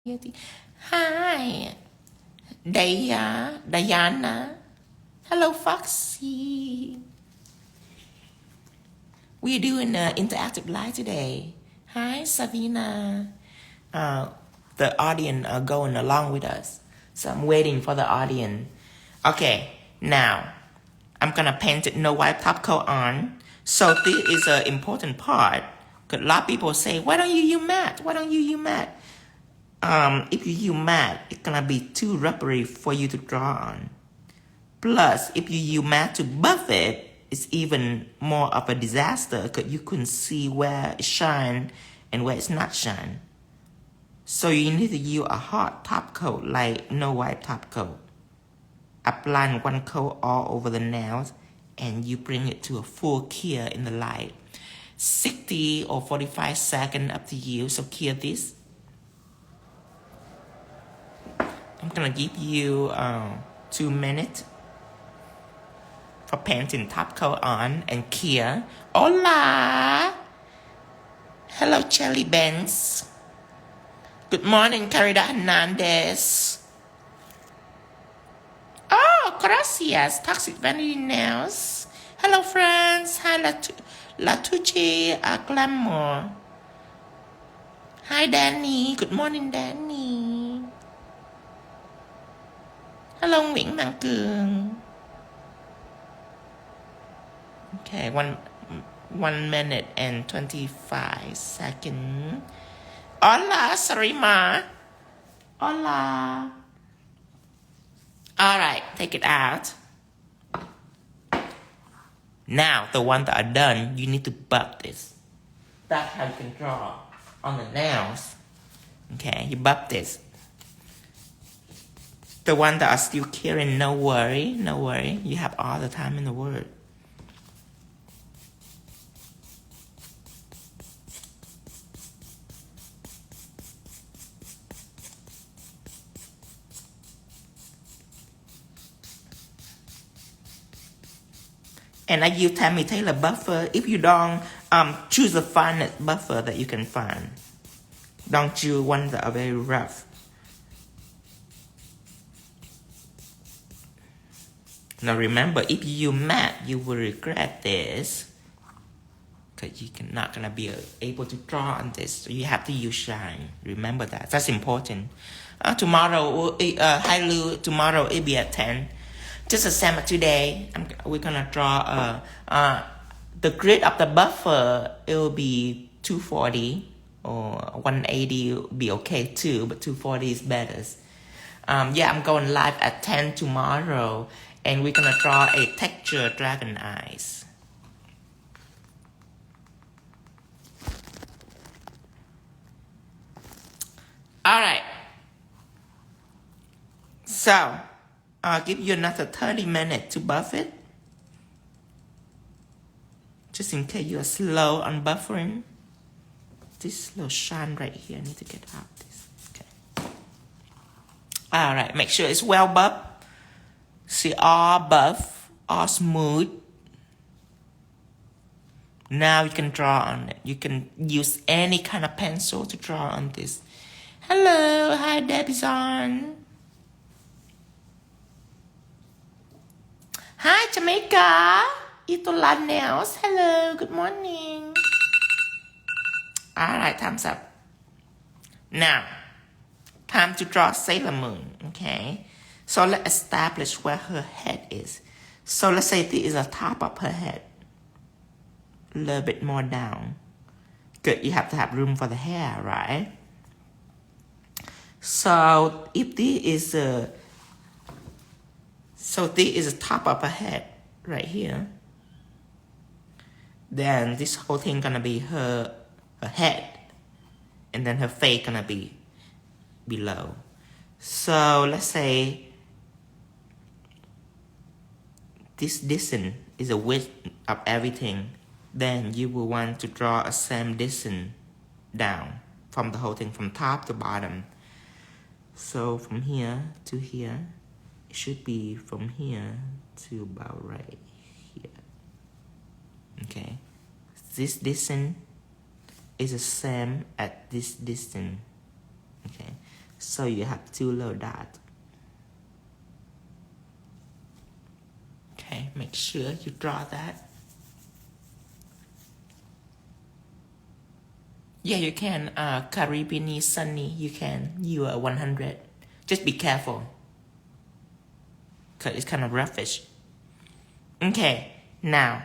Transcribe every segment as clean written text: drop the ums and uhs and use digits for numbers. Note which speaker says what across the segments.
Speaker 1: Hi, Diana. Hello, Foxy. We're doing an interactive live today. Hi, Savina. Uh, the audience are going along with us. So I'm waiting for the audience. Okay, now I'm gonna paint it no white top coat on. So this is an important part. Cause a lot of people say, why don't you use matte? Why don't you use matte? If you use matte, it's gonna be too rubbery for you to draw on. Plus, if you use matte to buff it, it's even more of a disaster because you couldn't see where it shine and where it's not shine. So you need to use a hard top coat like no wipe top coat. Apply one coat all over the nails and you bring it to a full cure in the light. 60 or 45 seconds up to you. So cure this. I'm gonna give you 2 minutes for painting top coat on and cure. Hola! Hello, Chelly Benz. Good morning, Carida Hernandez. Oh, gracias. Toxic Vanity Nails. Hello, friends. Hi, Latucci Glamour. Hi, Danny. Good morning, Danny. Hello, Nguyễn Mạnh Cường. Okay, 1 minute and 25 seconds. Hola, Sarima. Hola. All right, take it out. Now, the ones that are done, you need to buff this. That's how you can draw on the nails. Okay, you buff this. The ones that are still curing, no worry, no worry. You have all the time in the world. And I use Tammy Taylor buffer. If you don't, choose the finest buffer that you can find. Don't choose ones that are very rough. Now remember, if you use matte, you will regret this. Because you're not going to be able to draw on this. So you have to use shine. Remember that. That's important. Tomorrow, hi Lou, tomorrow it'll be at 10. Just the same as today, we're going to draw the grid of the buffer. It will be 240 or 180 will be okay too, but 240 is better. Yeah, I'm going live at 10 tomorrow, and we're going to draw a texture dragon eyes. All right. So, I'll give you another 30 minutes to buff it. Just in case you are slow on buffering. This little shine right here, I need to get out this. Okay. All right, make sure it's well buffed. See, all buff, all smooth. Now you can draw on it. You can use any kind of pencil to draw on this. Hello, hi Debbie's on. Hi Jamaica, Itola Nails. Hello, good morning. All right, time's up. Now, time to draw Sailor Moon, okay? So let's establish where her head is. So let's say this is the top of her head. A little bit more down. Good, you have to have room for the hair, right? So if this is the top of her head right here, then this whole thing gonna be her head, and then her face gonna be below. So let's say this distance is the width of everything, then you will want to draw a same distance down from the whole thing, from top to bottom. So from here to here, it should be from here to about right here. Okay, this distance is the same at this distance. Okay, So you have two little dots. Okay, make sure you draw that. Yeah, you can. Caribbean, Sunny, you can. You are 100. Just be careful, because it's kind of roughish. Okay, now,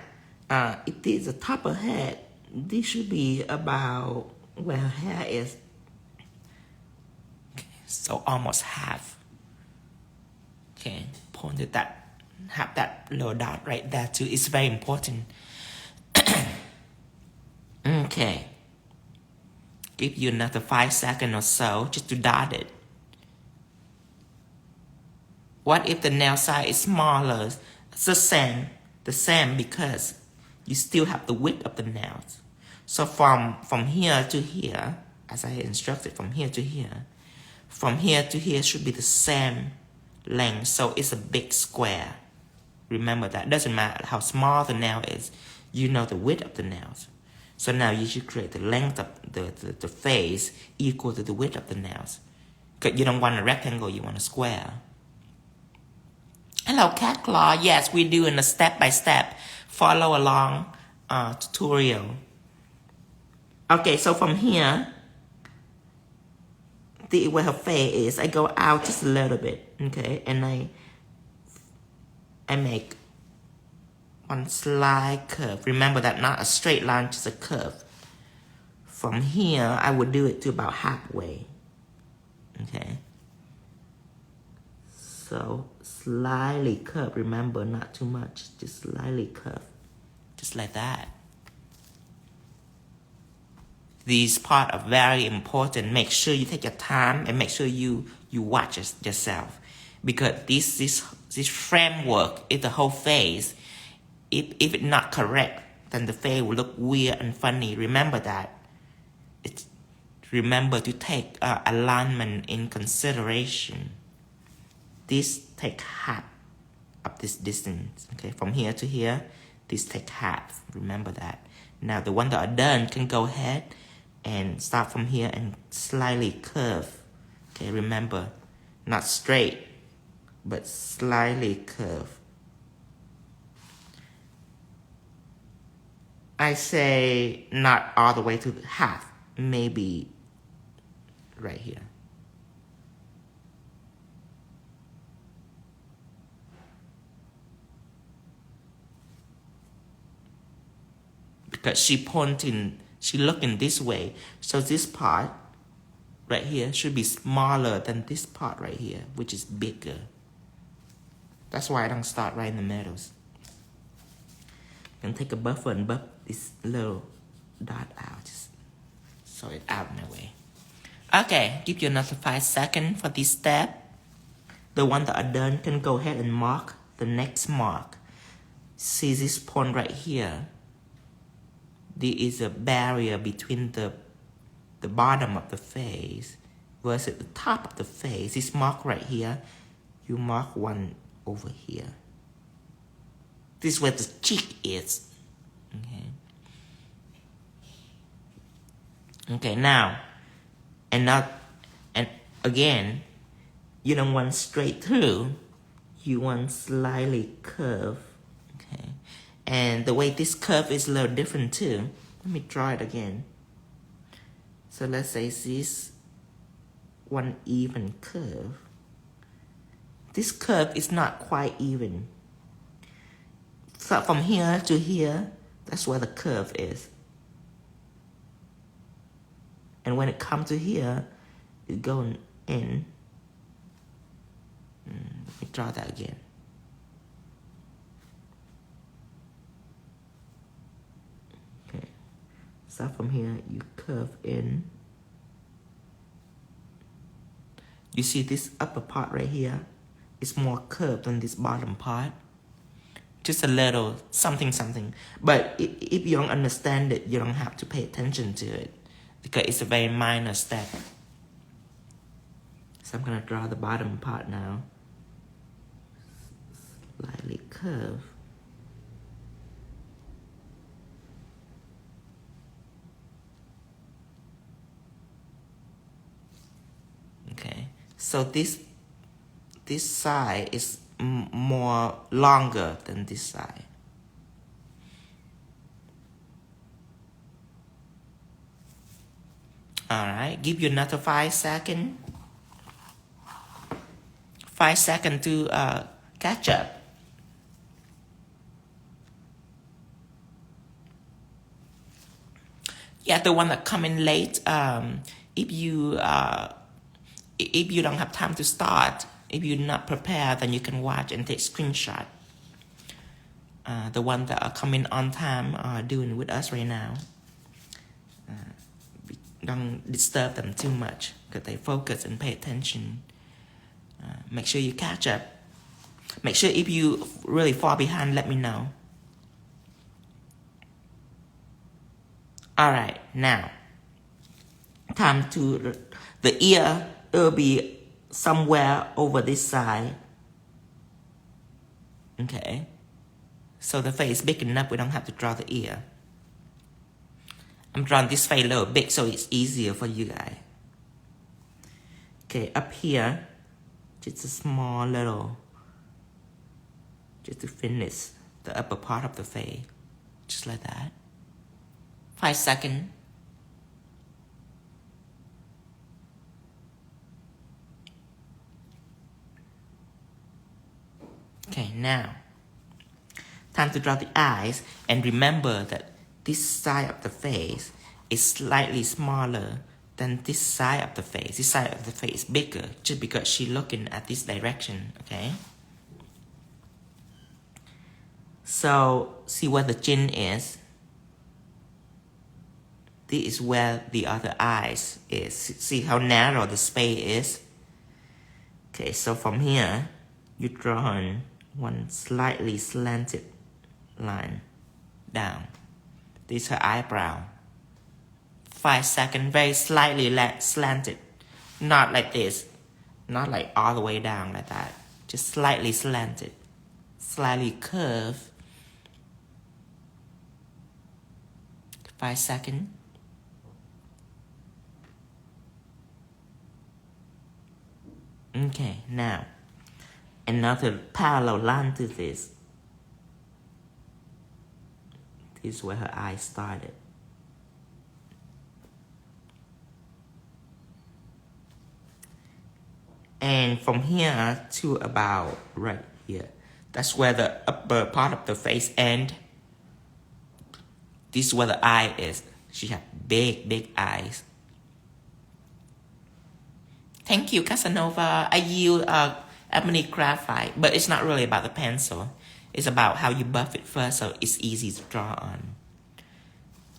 Speaker 1: it is the top of her head. This should be about where her hair is. Okay, so almost half. Okay, pointed that, have that little dot right there too. It's very important. Okay. Give you another 5 seconds or so just to dot it. What if the nail size is smaller? It's the same because you still have the width of the nails. So from here to here, as I instructed, from here to here should be the same length. So it's a big square. Remember that. It doesn't matter how small the nail is. You know the width of the nails. So now you should create the length of the face equal to the width of the nails. Because you don't want a rectangle, you want a square. Hello, Cat Claw. Yes, we're doing a step-by-step. Follow along tutorial. Okay, so from here, where her face is, I go out just a little bit, okay? And I make one slight curve. Remember that, not a straight line, just a curve. From here, I would do it to about halfway. Okay. So slightly curve. Remember, not too much. Just slightly curve. Just like that. These parts are very important. Make sure you take your time and make sure you watch yourself. Because this framework is the whole face. If it's not correct, then the face will look weird and funny. Remember that. Remember to take alignment in consideration. This take half of this distance. Okay, from here to here, this take half. Remember that. Now the one that are done can go ahead and start from here and slightly curve. Okay, remember, not straight, but slightly curve. I say not all the way to half, maybe right here. Because she looking this way, so this part right here should be smaller than this part right here, which is bigger. That's why I don't start right in the middles. And take a buffer and buff this little dot out, just so it out in my way. Okay, give you another 5 seconds for this step. The one that are done can go ahead and mark the next mark. See this point right here? There is a barrier between the bottom of the face versus the top of the face. This mark right here, you mark one over here. This is where the cheek is. Okay, now, and again, you don't want straight through. You want slightly curve. Okay, and the way this curve is a little different too. Let me draw it again. So let's say this one even curve. This curve is not quite even. So from here to here, that's where the curve is. And when it comes to here, it's going in. Let me draw that again. Okay. So from here, you curve in. You see this upper part right here? It's more curved than this bottom part. Just a little something. But if you don't understand it, you don't have to pay attention to it, because it's a very minor step. So I'm going to draw the bottom part now. Slightly curve. Okay. So this side is more longer than this side. All right, give you another 5 seconds. 5 seconds to catch up. Yeah, the one that come in late. If you don't have time to start, if you're not prepared, then you can watch and take screenshot. The one that are coming on time are doing with us right now. Don't disturb them too much because they focus and pay attention. Make sure you catch up. Make sure if you really fall behind, let me know. All right, now time to the ear. It will be somewhere over this side. Okay, so the face is big enough. We don't have to draw the ear. I'm drawing this face a little big so it's easier for you guys. Okay, up here, just a small little, just to finish the upper part of the face, just like that. 5 seconds. Okay, now, time to draw the eyes, and remember that this side of the face is slightly smaller than this side of the face. This side of the face is bigger just because she's looking at this direction, okay? So, see where the chin is. This is where the other eyes is. See how narrow the space is? Okay, so from here, you draw one slightly slanted line down. This is her eyebrow. 5 seconds, very slightly slanted. Not like this. Not like all the way down like that. Just slightly slanted. Slightly curved. 5 seconds. Okay, now another parallel line to this. This is where her eye started. And from here to about right here, that's where the upper part of the face ends. This is where the eye is. She has big, big eyes. Thank you, Casanova. I use ebony graphite, but it's not really about the pencil. It's about how you buff it first, so it's easy to draw on.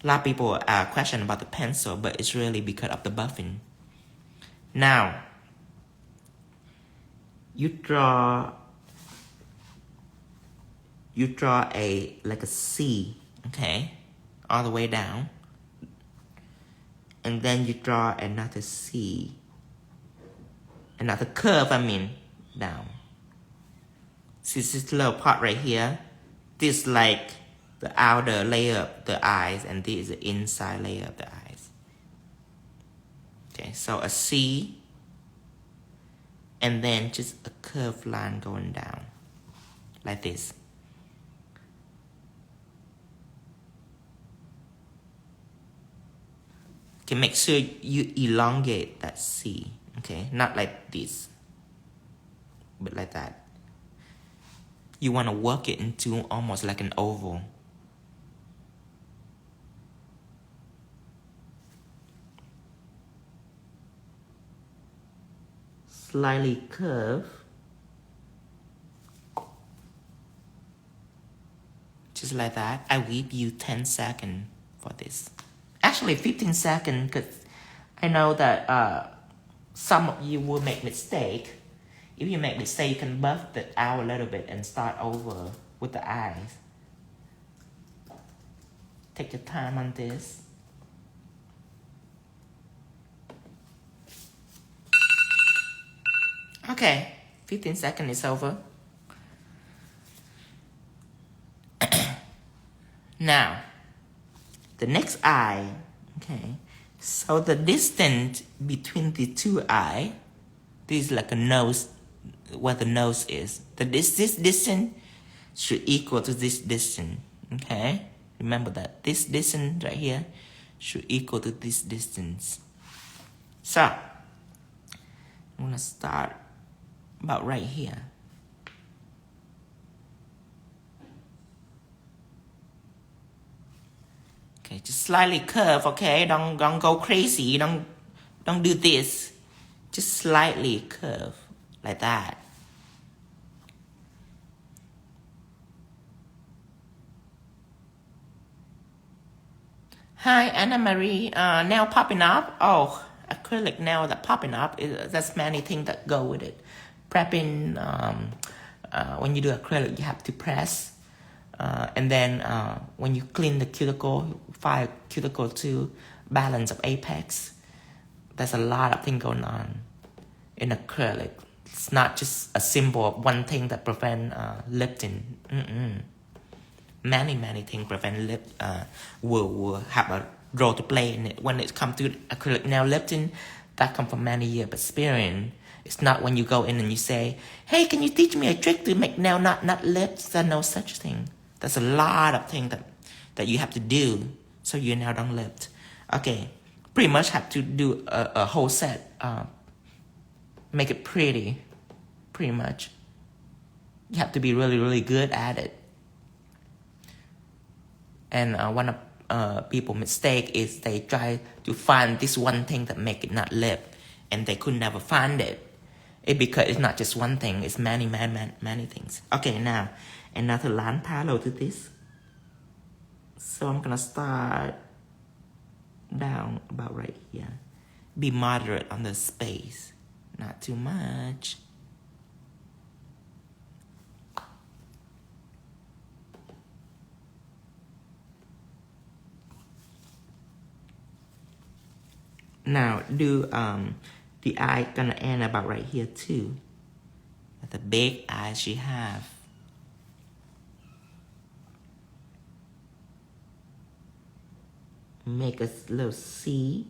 Speaker 1: A lot of people question about the pencil, but it's really because of the buffing. Now, you draw like a C, okay, all the way down, and then you draw another C. Another curve, down. See this little part right here? This is like the outer layer of the eyes, and this is the inside layer of the eyes. Okay, so a C, and then just a curved line going down, like this. Okay, make sure you elongate that C. Okay, not like this, but like that. You want to work it into almost like an oval. Slightly curved. Just like that. I will give you 10 seconds for this. Actually 15 seconds, because I know that some of you will make mistake. If you make mistake, you can buff it out a little bit and start over with the eyes. Take your time on this. Okay, 15 seconds is over. Now, the next eye, okay. So the distance between the two eyes This is like a nose, where the nose is. This distance should equal to this distance. Okay? Remember that. This distance right here should equal to this distance. So, I'm going to start about right here. Okay, just slightly curve, okay? Don't go crazy. Don't do this. Just slightly curve, like that. Hi, Anna Marie. Nail popping up. Oh, acrylic nail that popping up. There's many things that go with it. Prepping. When you do acrylic, you have to press. And then when you clean the cuticle, file cuticle to balance of apex. There's a lot of things going on in acrylic. It's not just a symbol of one thing that prevent lifting. Many things prevent will have a role to play in it. When it comes to acrylic nail lifting, that comes from many years of experience. It's not when you go in and you say, hey, can you teach me a trick to make nail not lift? There's no such thing. There's a lot of things that you have to do so your nail don't lift. Okay, pretty much have to do a whole set. Make it pretty, pretty much. You have to be really good at it. And one of people's mistake is they try to find this one thing that make it not lift, and they could never find it. Because it's not just one thing, it's many things. Okay, now another line parallel to this. So I'm gonna start down about right here. Be moderate on the space, not too much. Now do the eye gonna end about right here too. The big eye she have. Make a little C.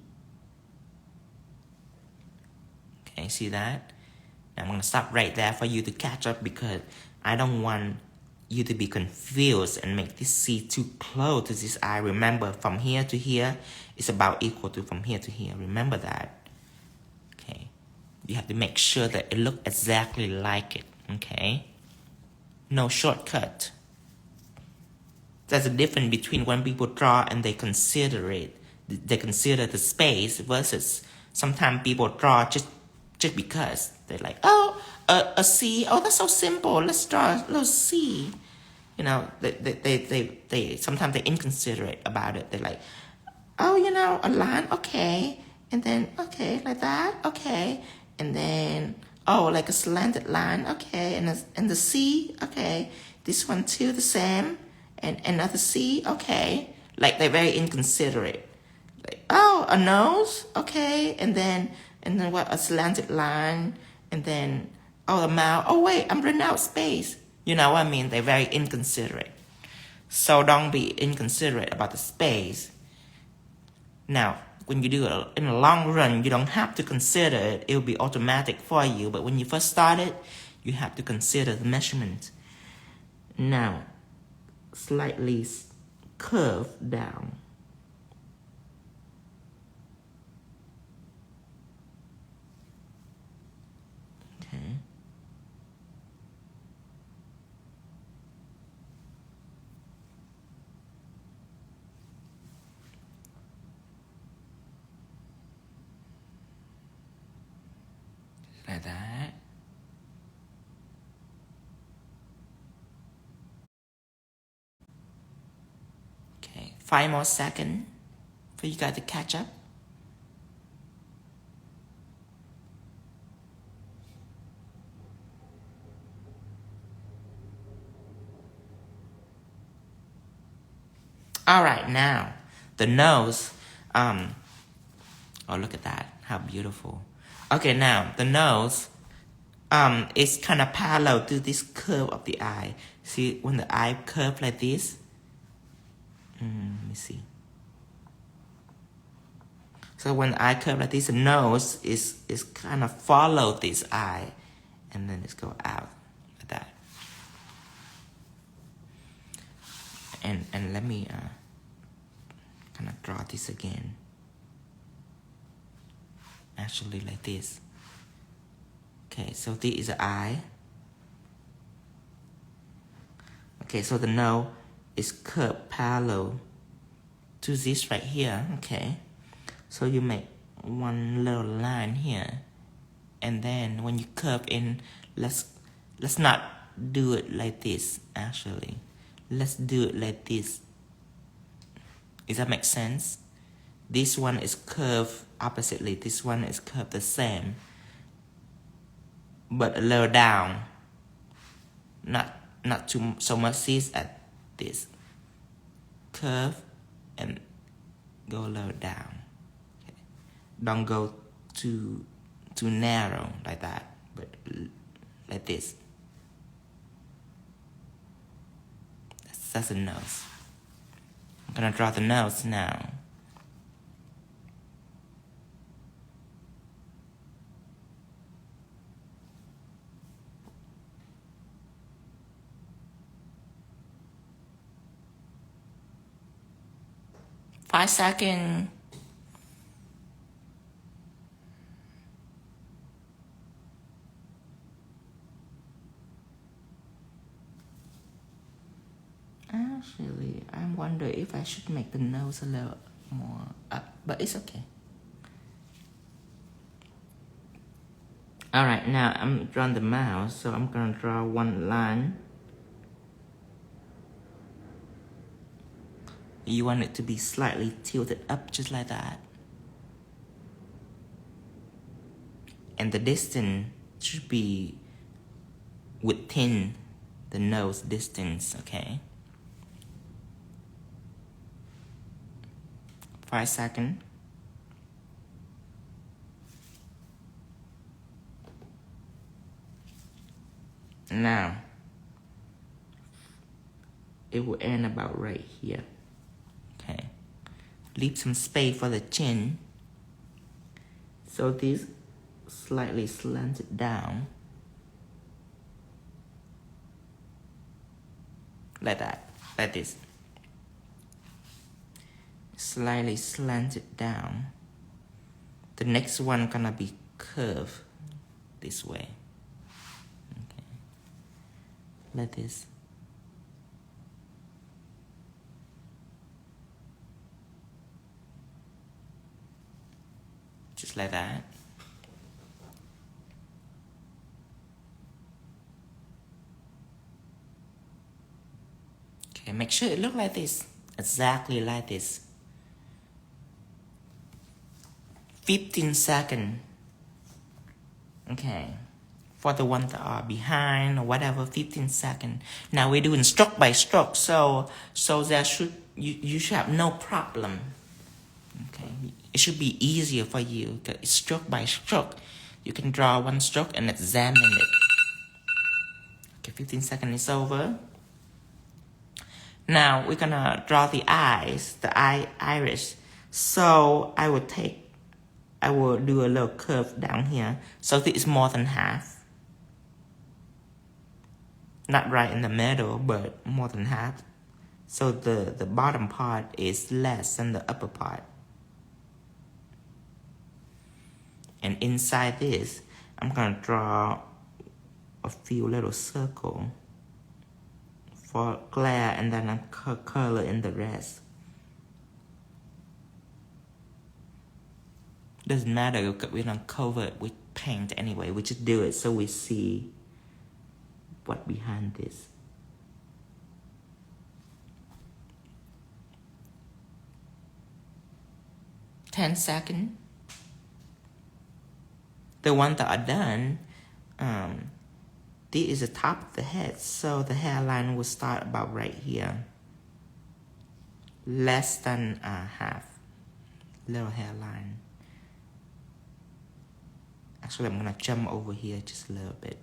Speaker 1: Okay, see that? Now I'm gonna stop right there for you to catch up because I don't want you to be confused and make this C too close to this eye. Remember, from here to here is about equal to from here to here. Remember that. Okay. You have to make sure that it looks exactly like it. Okay. No shortcut. There's a difference between when people draw and they consider it. They consider the space versus sometimes people draw just because they're like, oh, a C. Oh, that's so simple. Let's draw a little C. You know, they sometimes they're inconsiderate about it. They're like, oh, you know, a line, okay, and then okay, like that, okay, and then oh, like a slanted line, okay, and the C, okay, this one too, the same, and another C, okay, like they're very inconsiderate. Like, oh, a nose, okay, and then what, a slanted line, and then oh, a mouth. Oh wait, I'm running out of space. You know what I mean? They're very inconsiderate. So don't be inconsiderate about the space. Now, when you do it in the long run, you don't have to consider it. It will be automatic for you. But when you first start it, you have to consider the measurement. Now, slightly curve down. Okay. Like that. Okay, 5 more seconds for you guys to catch up. All right, now the nose. Oh, look at that! How beautiful. Okay, now the nose. Is kind of parallel to this curve of the eye. See, when the eye curve like this. Let me see. So So when the eye curve like this, the nose is kind of follow this eye, and then it's go out like that. And let me kind of draw this again. Actually, like this. Okay, so this is the eye. Okay, so the nose is curved parallel to this right here. Okay, so you make one little line here, and then when you curve in, let's not do it like this. Actually, let's do it like this. Does that make sense? This one is curved oppositely. This one is curved the same, but a little down. Not too so much this at this. Curve and go a little down. Okay. Don't go too narrow like that, but like this. That's the nose. I'm gonna draw the nose now. Five seconds. Actually, I wonder if I should make the nose a little more up, but it's okay. Alright, now I'm drawing the mouth, so I'm gonna draw one line. You want it to be slightly tilted up, just like that. And the distance should be within the nose distance, okay? 5 seconds. Now, it will end about right here. Okay. Leave some space for the chin. So this slightly slanted down. Like that. Like this. Slightly slanted down. The next one gonna be curved this way. Okay. Like this. Just like that. Okay, make sure it look like this. Exactly like this. 15 seconds. Okay. For the ones that are behind or whatever, 15 seconds. Now we're doing stroke by stroke, so there you should have no problem. Okay. It should be easier for you. It's stroke by stroke. You can draw one stroke and examine it. Okay, 15 seconds is over. Now we're gonna draw the eyes, the iris. So I will do a little curve down here. So this is more than half. Not right in the middle, but more than half. So the bottom part is less than the upper part. And inside this, I'm gonna draw a few little circles for glare, and then I'm color in the rest. Doesn't matter, we don't cover it with paint anyway. We just do it so we see what behind this. Ten seconds. The ones that are done, this is the top of the head, so the hairline will start about right here. Less than half. Little hairline. Actually, I'm gonna jump over here just a little bit.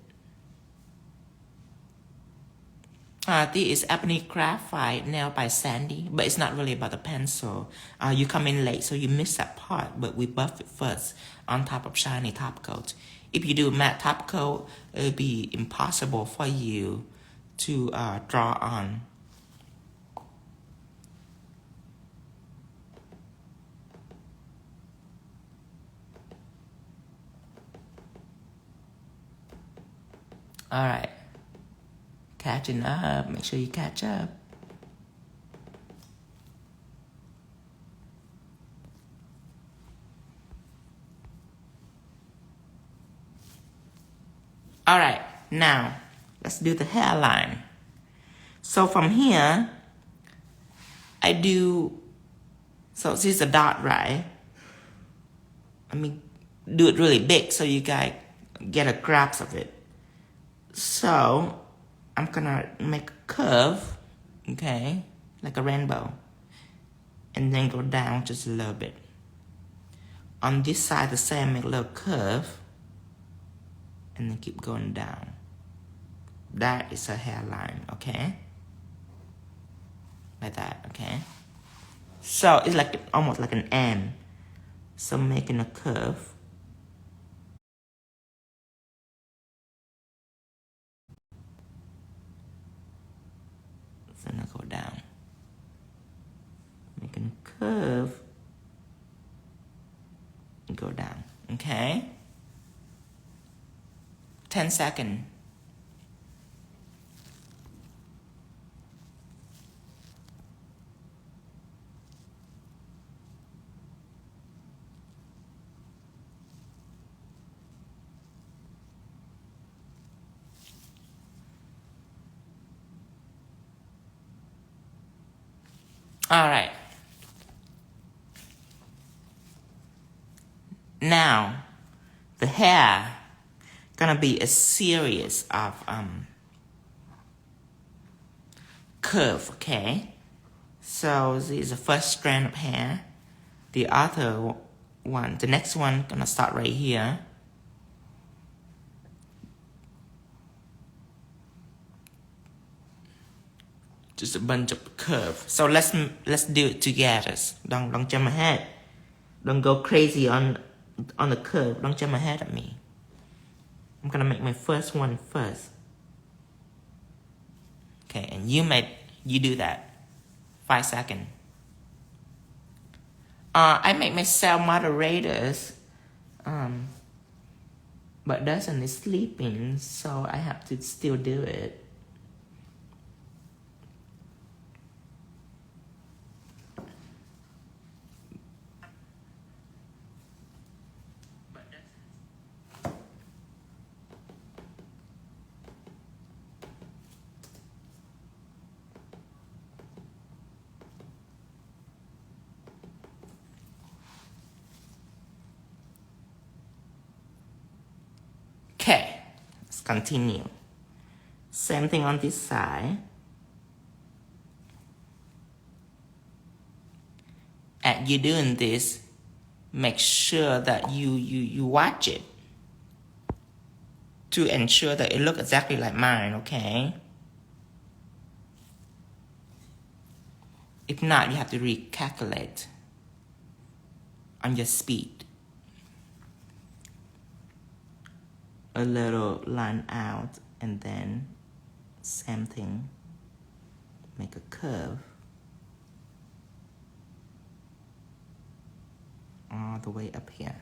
Speaker 1: This is Ebony Graphite Nail by Sandy, but it's not really about the pencil. You come in late, so you missed that part, but we buff it first on top of shiny top coat. If you do matte top coat, it would be impossible for you to draw on. All right. Catching up. Make sure you catch up. All right. Now, let's do the hairline. So from here, I do, so this is a dot, right? Let me do it really big so you guys get a grasp of it. So I'm gonna make a curve, okay, like a rainbow, and then go down just a little bit. On this side, the same, make a little curve, and then keep going down. That is a hairline, okay? Like that, okay? So it's like almost like an M. So making a curve. Then I go down. Making a curve. And go down, okay? 10 seconds. All right. Now, the hair gonna be a series of curve, okay? So this is the first strand of hair. The other one, the next one gonna start right here. Just a bunch of curve. So let's do it together. Don't jump ahead. Don't go crazy on the curve. Don't jump ahead of me. I'm gonna make my first one first. Okay, and you do that. 5 seconds. I make myself moderators, but Dustin is sleeping, so I have to still do it. Okay, let's continue. Same thing on this side. And you're doing this, make sure that you watch it to ensure that it looks exactly like mine, okay? If not, you have to recalculate on your speed. A little line out, and then same thing, make a curve all the way up here.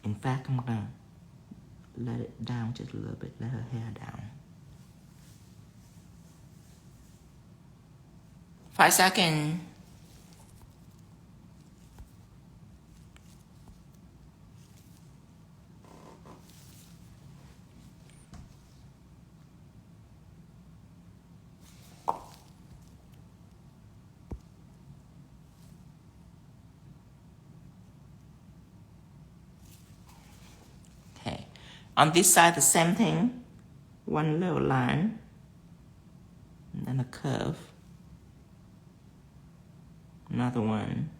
Speaker 1: In fact, I'm gonna let it down just a little bit, let her hair down. 5 seconds. Okay. On this side, the same thing. One little line, and then a curve. Another one.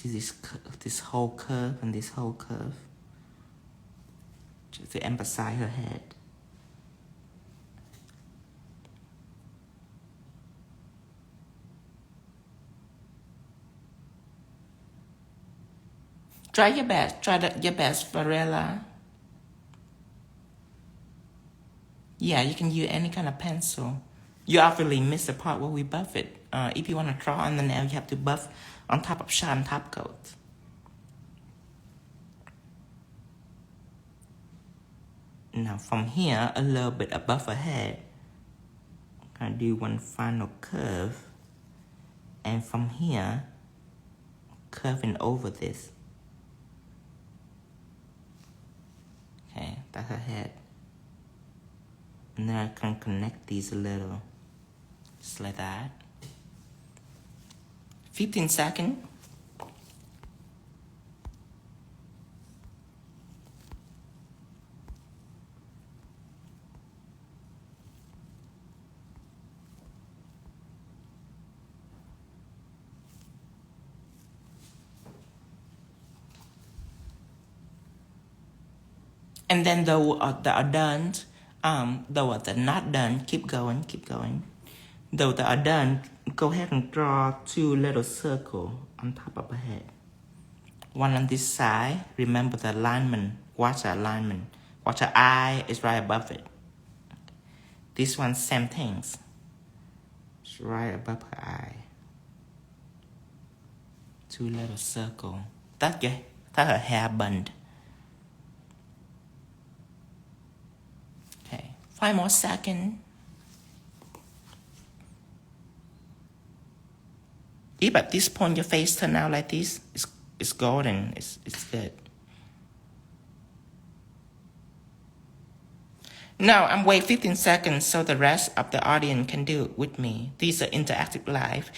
Speaker 1: See this whole curve and this whole curve, just to emphasize her head. Try your best. Your best, Varela. Yeah, you can use any kind of pencil. You obviously missed the part where we buff it. If you want to draw on the nail, you have to buff on top of shine top coat. Now from here, a little bit above her head, I'm gonna do one final curve. And from here, curving over this. Okay, that's her head. And then I can connect these a little, just like that. 15 seconds. And then though that are done, though they're not done, keep going, keep going. Though they are done, go ahead and draw 2 little circles on top of her head. One on this side, remember the alignment, watch the alignment. Watch her eye is right above it. This one, same things. It's right above her eye. 2 little circles. That's her hair bun. Okay, 5 more seconds. If at this point your face turn out like this, it's golden, it's good. Now I'm wait 15 seconds so the rest of the audience can do it with me. These are interactive live.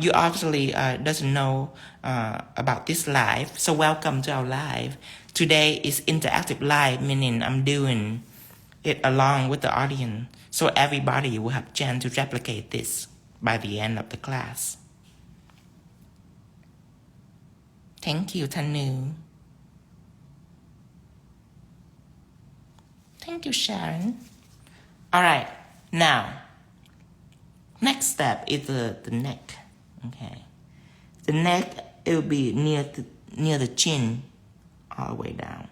Speaker 1: You obviously doesn't know about this live, so welcome to our live. Today is interactive live, meaning I'm doing it along with the audience, so everybody will have chance to replicate this by the end of the class. Thank you, Tanu. Thank you, Sharon. All right, now, next step is the neck. Okay, the neck, it will be near the chin, all the way down.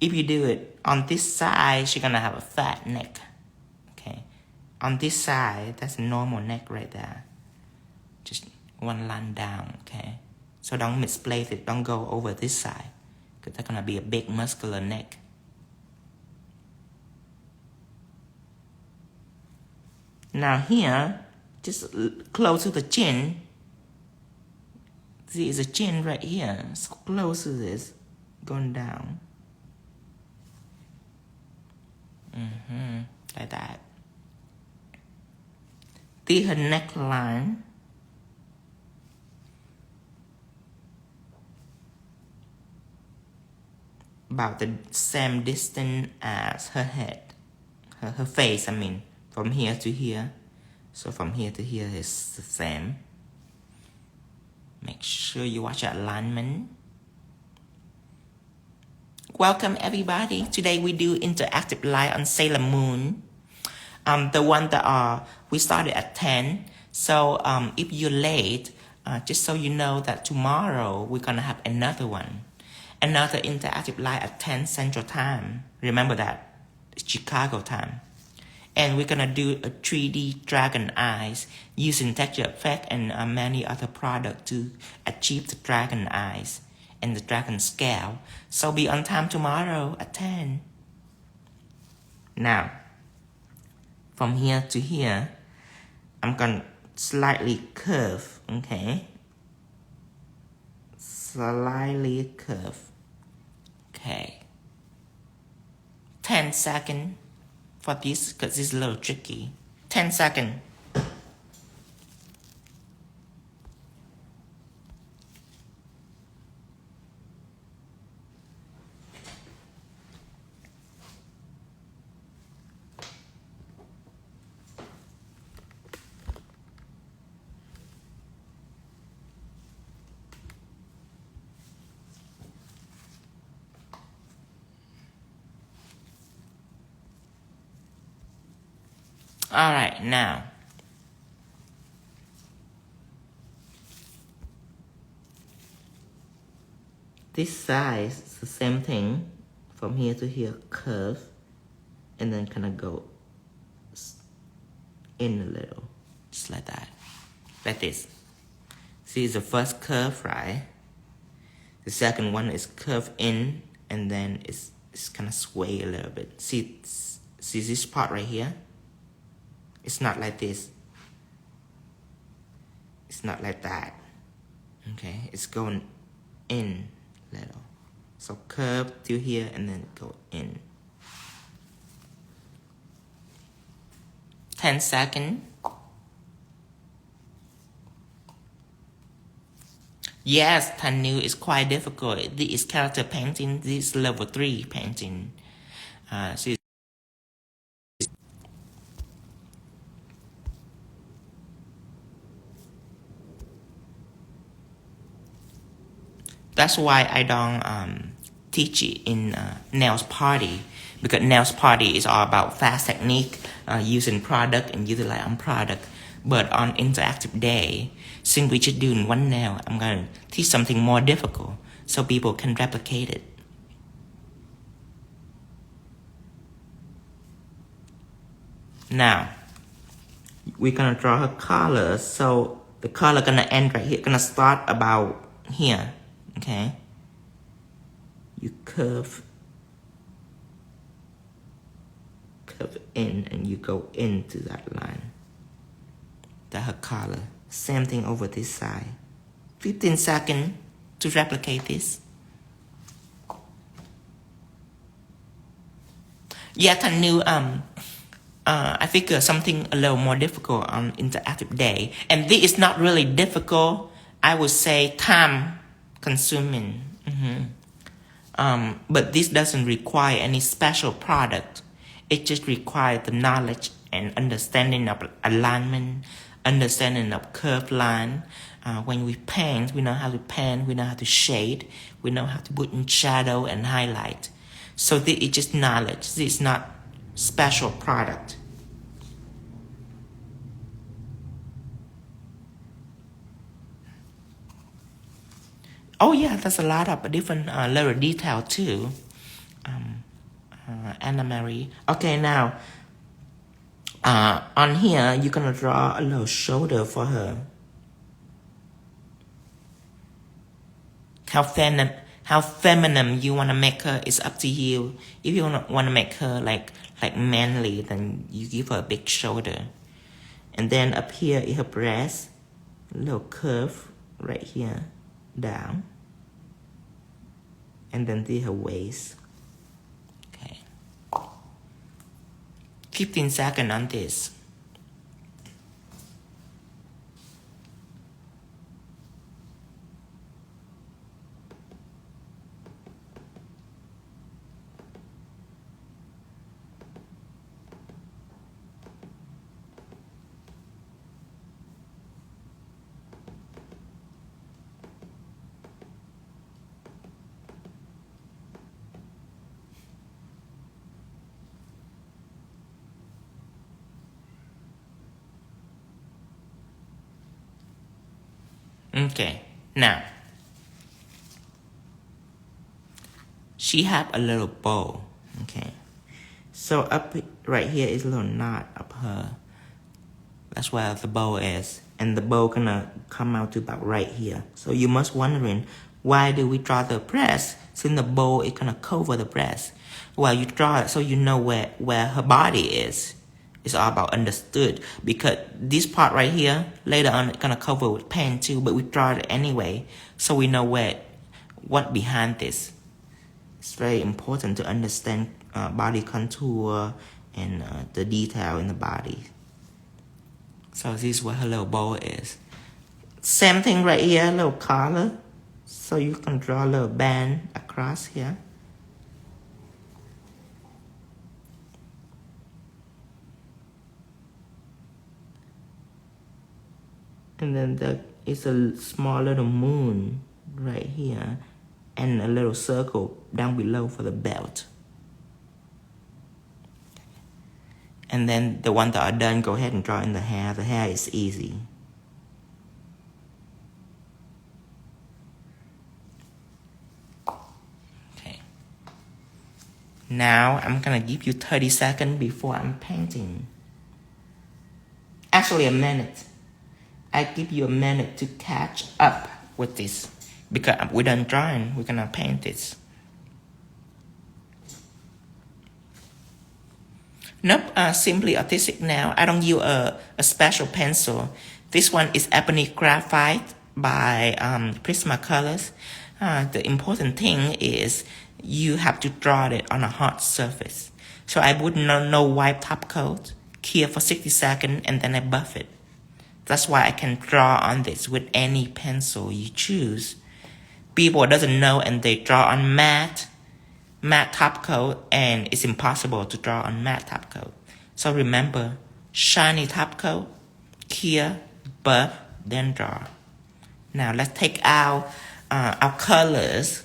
Speaker 1: If you do it on this side, she's gonna have a fat neck. Okay, on this side, that's a normal neck right there. Just one line down. Okay, so don't misplace it. Don't go over this side, because that's gonna be a big muscular neck. Now here, just close to the chin. See, it's a chin right here. So close to this, going down. Like that. See her neckline. About the same distance as her head. Her face, I mean. From here to here. So from here to here is the same. Make sure you watch your alignment. Welcome everybody. Today we do interactive live on Sailor Moon. The one that we started at 10. So if you're late, just so you know that tomorrow we're gonna have another one. Another interactive live at 10 Central Time. Remember that. It's Chicago time. And we're gonna do a 3D dragon eyes using texture effect and many other products to achieve the dragon eyes and the dragon scale. So be on time tomorrow at 10. Now, from here to here, I'm gonna slightly curve, okay? Slightly curve. Okay. 10 seconds. For this, because it's a little tricky. 10 seconds. All right, now. This side is the same thing. From here to here, curve. And then kind of go in a little. Just like that. Like this. See, the first curve, right? The second one is curve in. And then it's kind of sway a little bit. See this part right here? It's not like this. It's not like that. Okay, it's going in a little. So curve to here and then go in. 10 seconds. Yes, Tanu is quite difficult. This is character painting. This is level 3 painting. That's why I don't teach it in nails party, because nails party is all about fast technique, using product and utilize on product. But on interactive day, since we just doing one nail, I'm gonna teach something more difficult so people can replicate it. Now, we're gonna draw her color. So the color gonna end right here, gonna start about here. Okay, you curve in and you go into that line. That's her color. Same thing over this side. 15 seconds to replicate this. Yet I knew I figure something a little more difficult on interactive day, and this is not really difficult. I would say time consuming. But this doesn't require any special product. It just requires the knowledge and understanding of alignment, understanding of curved line. When we paint, we know how to paint, we know how to shade, we know how to put in shadow and highlight. So this is just knowledge. This is not special product. Oh yeah, there's a lot of different little detail too. Anna Marie. Okay, now on here you're gonna draw a little shoulder for her. How feminine you wanna make her is up to you. If you wanna make her like manly, then you give her a big shoulder. And then up here is her breast, a little curve right here, down. And then to her waist. Okay. 15 seconds on this. Okay, now she have a little bow. Okay, so up right here is a little knot up her. That's where the bow is, and the bow gonna come out to about right here. So you must wondering, why do we draw the breast since the bow is gonna cover the breast? Well, you draw it so you know where her body is. It's all about understood, because this part right here later on it's gonna cover with paint too, but we draw it anyway so we know what behind this. It's very important to understand body contour and the detail in the body. So this is what her little bow is. Same thing right here, a little collar. So you can draw a little band across here. And then there is a small little moon right here and a little circle down below for the belt. And then the one that are done, go ahead and draw in the hair. The hair is easy. Okay. Now I'm gonna give you 30 seconds before I'm painting. Actually, a minute. I give you a minute to catch up with this because we're done drawing. We're gonna paint this. Nope, simply artistic now. I don't use a special pencil. This one is ebony graphite by Prismacolors. The important thing is you have to draw it on a hard surface. So I would no wipe top coat, cure for 60 seconds, and then I buff it. That's why I can draw on this with any pencil you choose. People doesn't know and they draw on matte top coat, and it's impossible to draw on matte top coat. So remember, shiny top coat, cure, buff, then draw. Now let's take out our colors.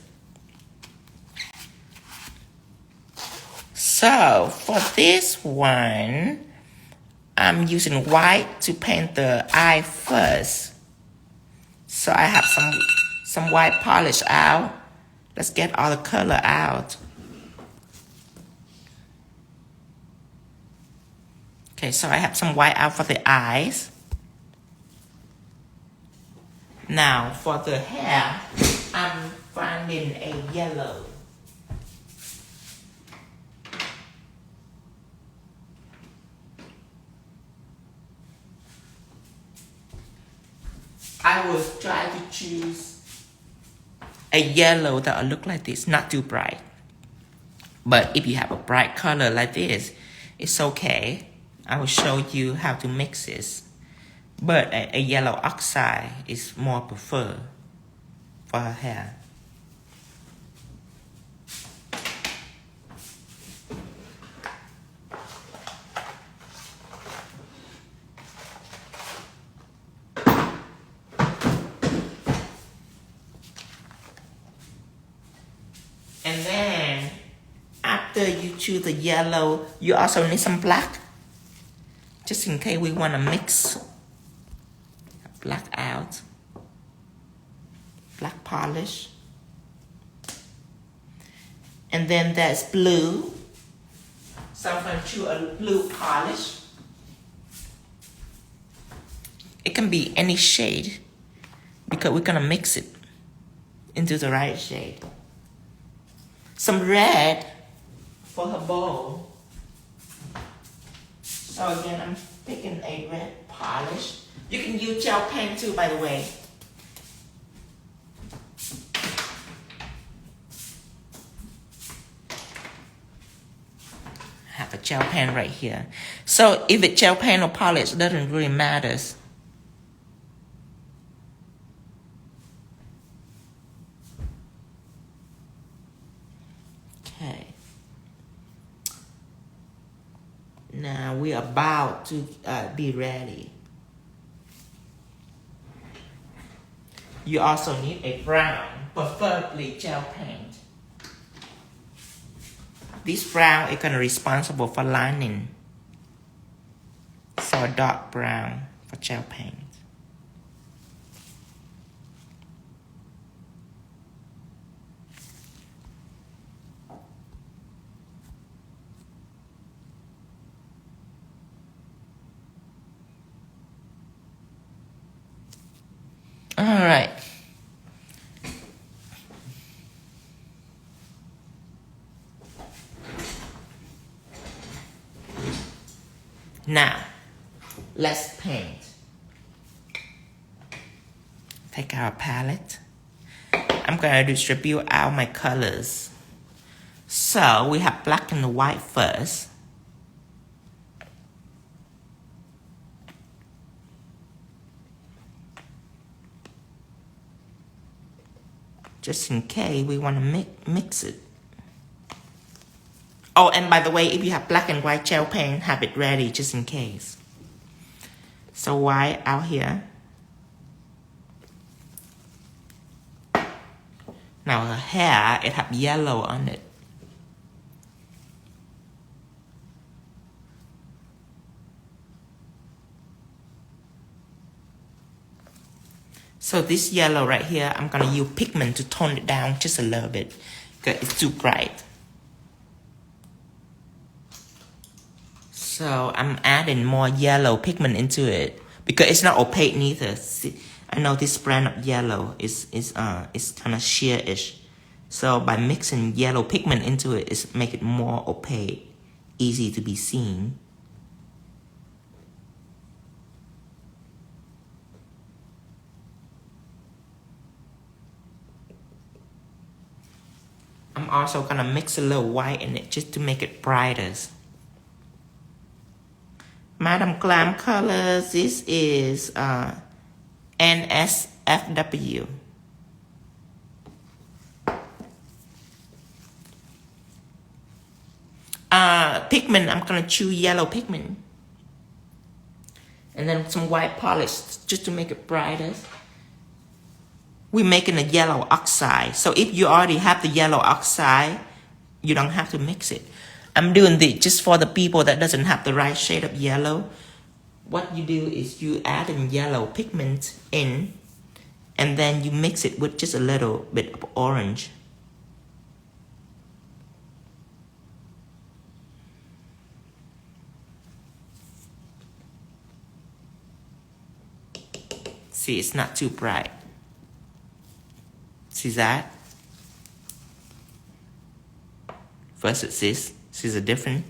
Speaker 1: So for this one, I'm using white to paint the eye first. So I have some white polish out. Let's get all the color out. Okay, so I have some white out for the eyes. Now for the hair, I'm finding a yellow. I will try to choose a yellow that will look like this, not too bright. But if you have a bright color like this, it's okay. I will show you how to mix this. But a yellow oxide is more preferred for her hair. And then after you choose the yellow, you also need some black. Just in case we want to mix black out, black polish. And then there's blue. So I'm going to choose a blue polish. It can be any shade because we're going to mix it into the right shade. Some red for her bowl. So again, I'm picking a red polish. You can use gel paint too, by the way. I have a gel pen right here. So if it's gel pen or polish, it doesn't really matter. Okay. Now we're about to be ready. You also need a brown, preferably gel paint. This brown is gonna be responsible for lining. So a dark brown for gel paint. All right. Now, let's paint. Take our palette. I'm gonna distribute out my colors. So we have black and white first. Just in case we want to mix it. Oh, and by the way, if you have black and white gel paint, have it ready just in case. So white out here. Now her hair, it have yellow on it. So this yellow right here, I'm gonna use pigment to tone it down just a little bit because it's too bright. So I'm adding more yellow pigment into it because it's not opaque neither. See, I know this brand of yellow is kind of sheer-ish. So by mixing yellow pigment into it, it's make it more opaque, easy to be seen. I'm also gonna mix a little white in it just to make it brighter. Madam Glam Colors, this is NSFW. Pigment, I'm gonna choose yellow pigment. And then some white polish just to make it brighter. We're making a yellow oxide. So if you already have the yellow oxide, you don't have to mix it. I'm doing this just for the people that doesn't have the right shade of yellow. What you do is you add in yellow pigment in, and then you mix it with just a little bit of orange. See, it's not too bright. See that? Versus this. See the difference?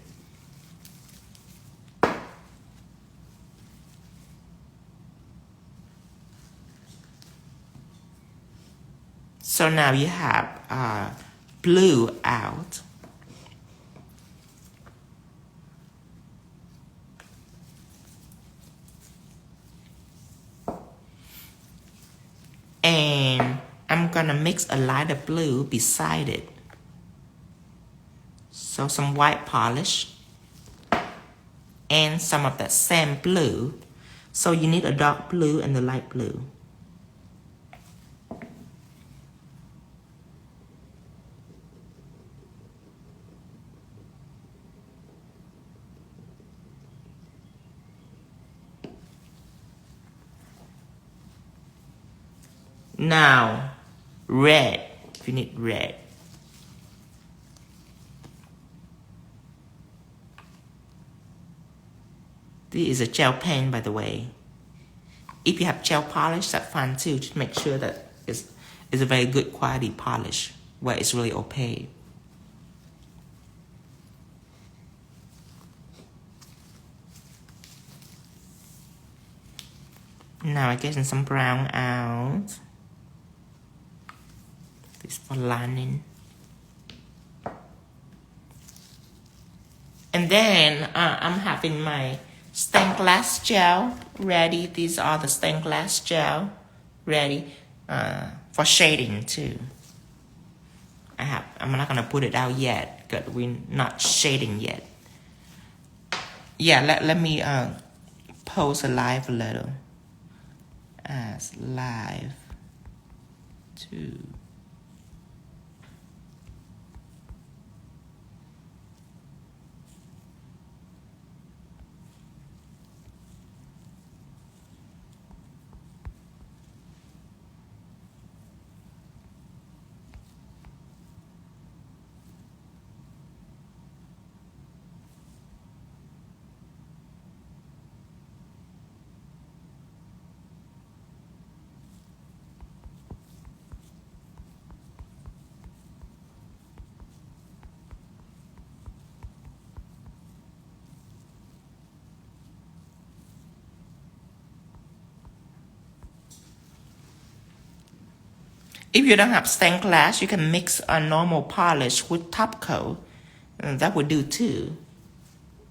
Speaker 1: So now you have blue out. And I'm gonna mix a lighter blue beside it. So some white polish and some of that same blue. So you need a dark blue and the light blue. Now, red, if you need red. This is a gel pen, by the way. If you have gel polish, that's fine too. Just make sure that it's a very good quality polish where it's really opaque. Now I'm getting some brown out. This for lining. And then I'm having my stained glass gel ready. These are the stained glass gel ready for shading too. I'm not gonna put it out yet because we're not shading yet. Yeah, let me pose alive a little. As live too. If you don't have stained glass, you can mix a normal polish with top coat. That would do too.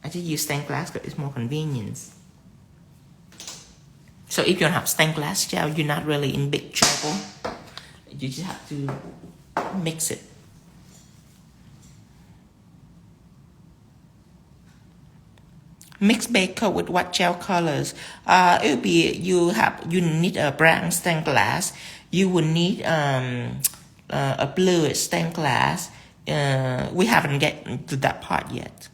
Speaker 1: I just use stained glass because it's more convenient. So if you don't have stained glass gel, you're not really in big trouble. You just have to mix it. Mix base coat with what gel colors? It would be you need a brown stained glass. You would need a blue stained glass. We haven't get to that part yet.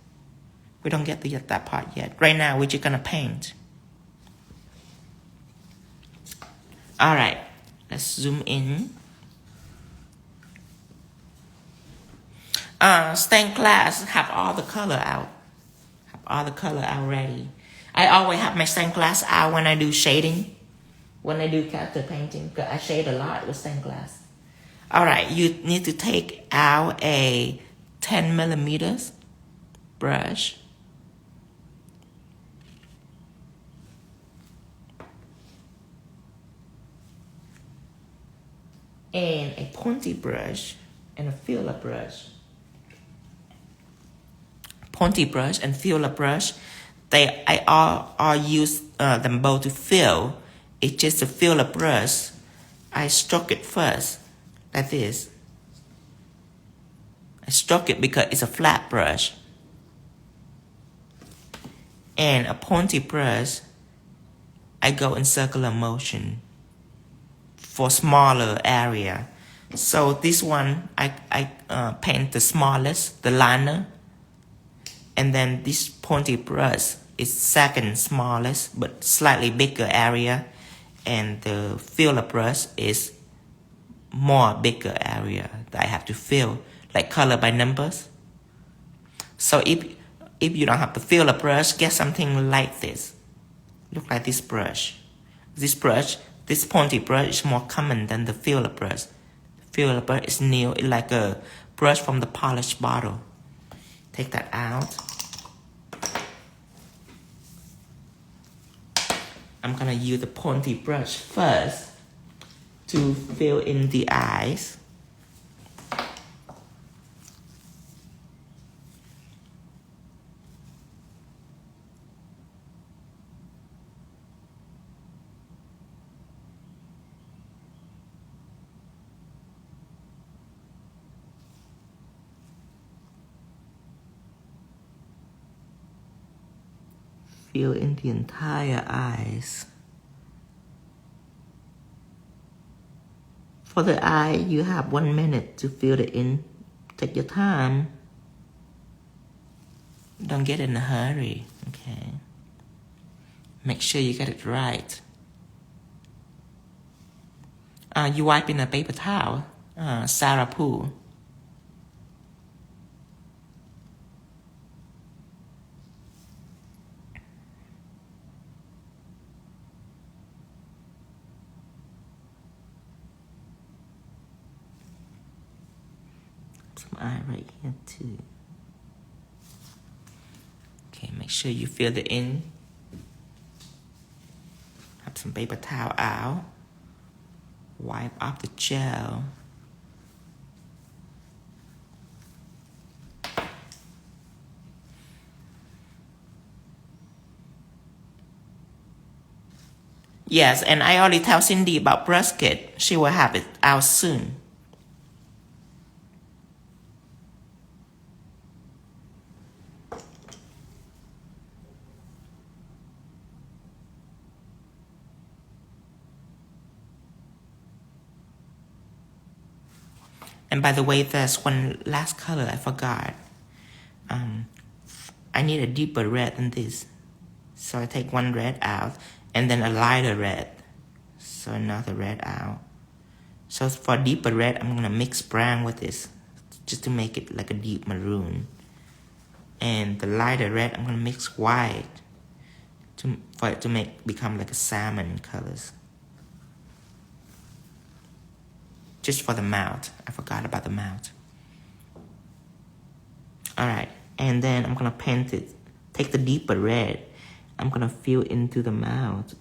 Speaker 1: We don't get to that part yet. Right now, we're just gonna paint. All right. Let's zoom in. Stained glass have all the color out. Have all the color already. I always have my stained glass out when I do shading. When I do character painting, because I shade a lot with stained glass. Alright, you need to take out a 10 millimeters brush. And a pointy brush and a filler brush. Pointy brush and filler brush, I all use them both to fill. It's just a filler brush. I stroke it first, like this. I stroke it because it's a flat brush. And a pointy brush, I go in circular motion for smaller area. So this one, I paint the smallest, the liner. And then this pointy brush is second smallest, but slightly bigger area. And the filler brush is more bigger area that I have to fill, like color by numbers. So if you don't have the filler brush, get something like this. Look like this brush. This pointy brush is more common than the filler brush. The filler brush is new, it's like a brush from the polish bottle. Take that out. I'm gonna use the pointy brush first to fill in the eyes. Fill in the entire eyes. For the eye, you have 1 minute to fill it in. Take your time. Don't get in a hurry, okay? Make sure you get it right. You wipe in a paper towel, Sarah Poo. Some eye right here too. Okay, make sure you fill it in. Have some paper towel out. Wipe off the gel. Yes, and I already tell Cindy about brush kit. She will have it out soon. And by the way, there's one last color I forgot. I need a deeper red than this. So I take one red out and then a lighter red. So another red out. So for deeper red, I'm gonna mix brown with this just to make it like a deep maroon. And the lighter red, I'm gonna mix white for it to become like a salmon colors. Just for the mouth. I forgot about the mouth. Alright, and then I'm gonna paint it. Take the deeper red. I'm gonna fill into the mouth.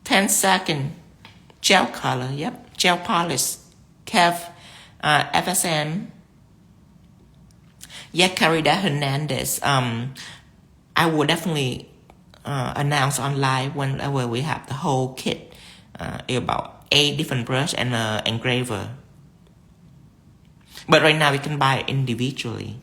Speaker 1: Ten-second gel color, yep, gel polish, FSM. Yeah, Carida Hernandez. I will definitely announce online whenever we have the whole kit. About 8 different brush and engraver. But right now we can buy it individually.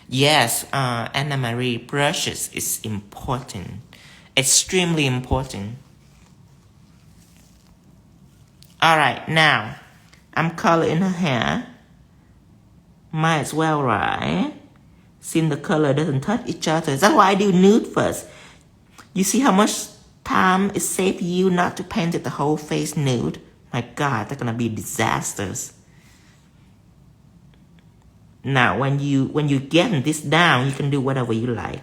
Speaker 1: Yes, Anna Marie brushes is important. Extremely important. Alright, now I'm coloring her hair. Might as well, right? Since the color doesn't touch each other. That's why I do nude first. You see how much time it saves you not to paint it the whole face nude? My God, that's gonna be disasters. Now, when you get this down, you can do whatever you like.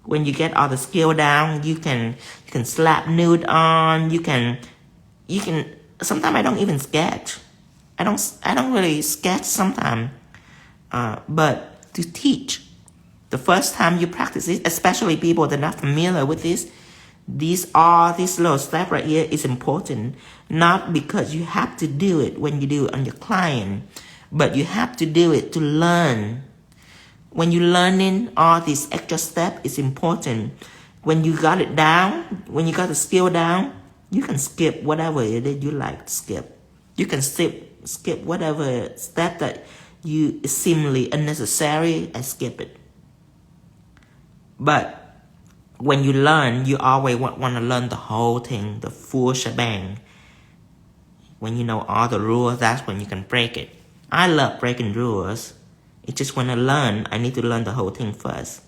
Speaker 1: When you get all the skill down, you can slap nude on. You can. Sometimes I don't even sketch. I don't really sketch sometimes. But to teach, the first time you practice it, especially people that are not familiar with this little step right here is important. Not because you have to do it when you do it on your client, but you have to do it to learn. When you're learning, all this extra step is important. When you got it down, when you got the skill down, you can skip whatever it is you like to skip. You can skip whatever step that you seemingly unnecessary and skip it. But when you learn, you always want to learn the whole thing, the full shebang. When you know all the rules, that's when you can break it. I love breaking rules. It's just when I learn, I need to learn the whole thing first.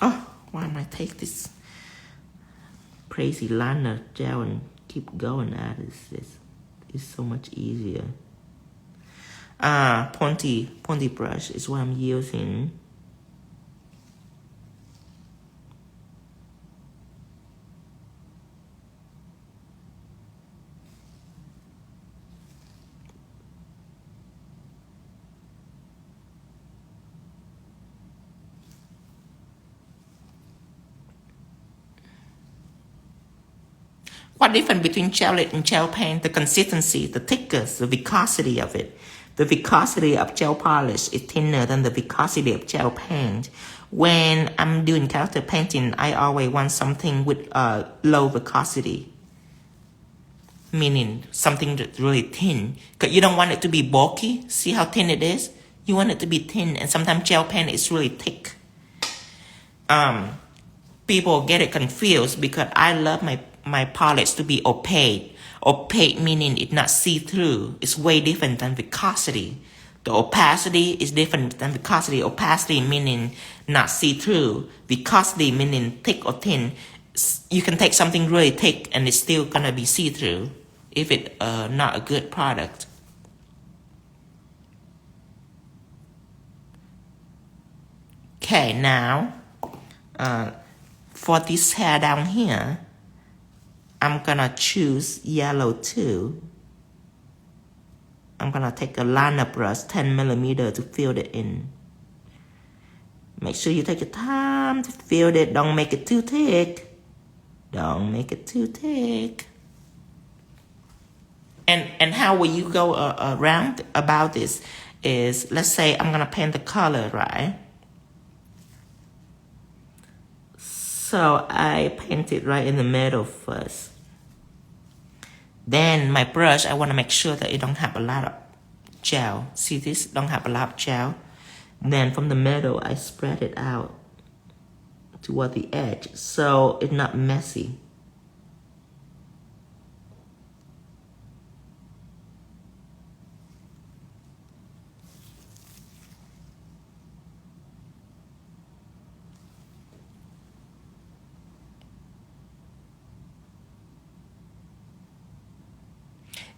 Speaker 1: Oh, why am I take this crazy liner gel and keep going at it? It's so much easier. Pointy brush is what I'm using. What difference between gelate and gel paint? The consistency, the thickness, the viscosity of it. The viscosity of gel polish is thinner than the viscosity of gel paint. When I'm doing character painting, I always want something with low viscosity. Meaning something that's really thin. Because you don't want it to be bulky. See how thin it is? You want it to be thin, and sometimes gel paint is really thick. People get it confused because I love my polish to be opaque. Opaque meaning it's not see-through. It's way different than viscosity. The opacity is different than viscosity. Opacity meaning not see-through. Viscosity meaning thick or thin. You can take something really thick and it's still gonna be see-through if it's not a good product. Okay, now for this hair down here, I'm gonna choose yellow too. I'm gonna take a liner brush, 10 millimeter, to fill it in. Make sure you take your time to fill it. Don't make it too thick. Don't make it too thick. And how will you go around about this is, let's say I'm gonna paint the color, right? So I paint it right in the middle first. Then my brush, I want to make sure that it don't have a lot of gel. See this? Don't have a lot of gel. Then from the middle, I spread it out toward the edge so it's not messy.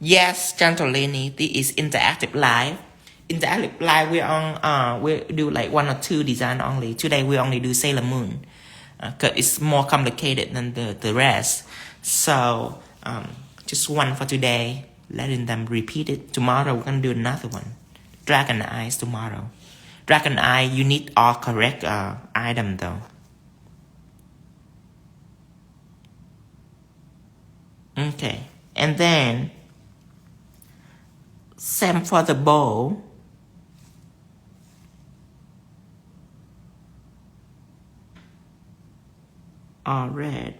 Speaker 1: Yes, Gentle Lenny, this is interactive live. Interactive live, we're on, we do like 1 or 2 design only. Today we only do Sailor Moon. Cause it's more complicated than the rest. So, just one for today, letting them repeat it. Tomorrow we're gonna do another one. Dragon Eyes tomorrow. Dragon Eye, you need all correct item though. Okay, and then same for the bow. All red.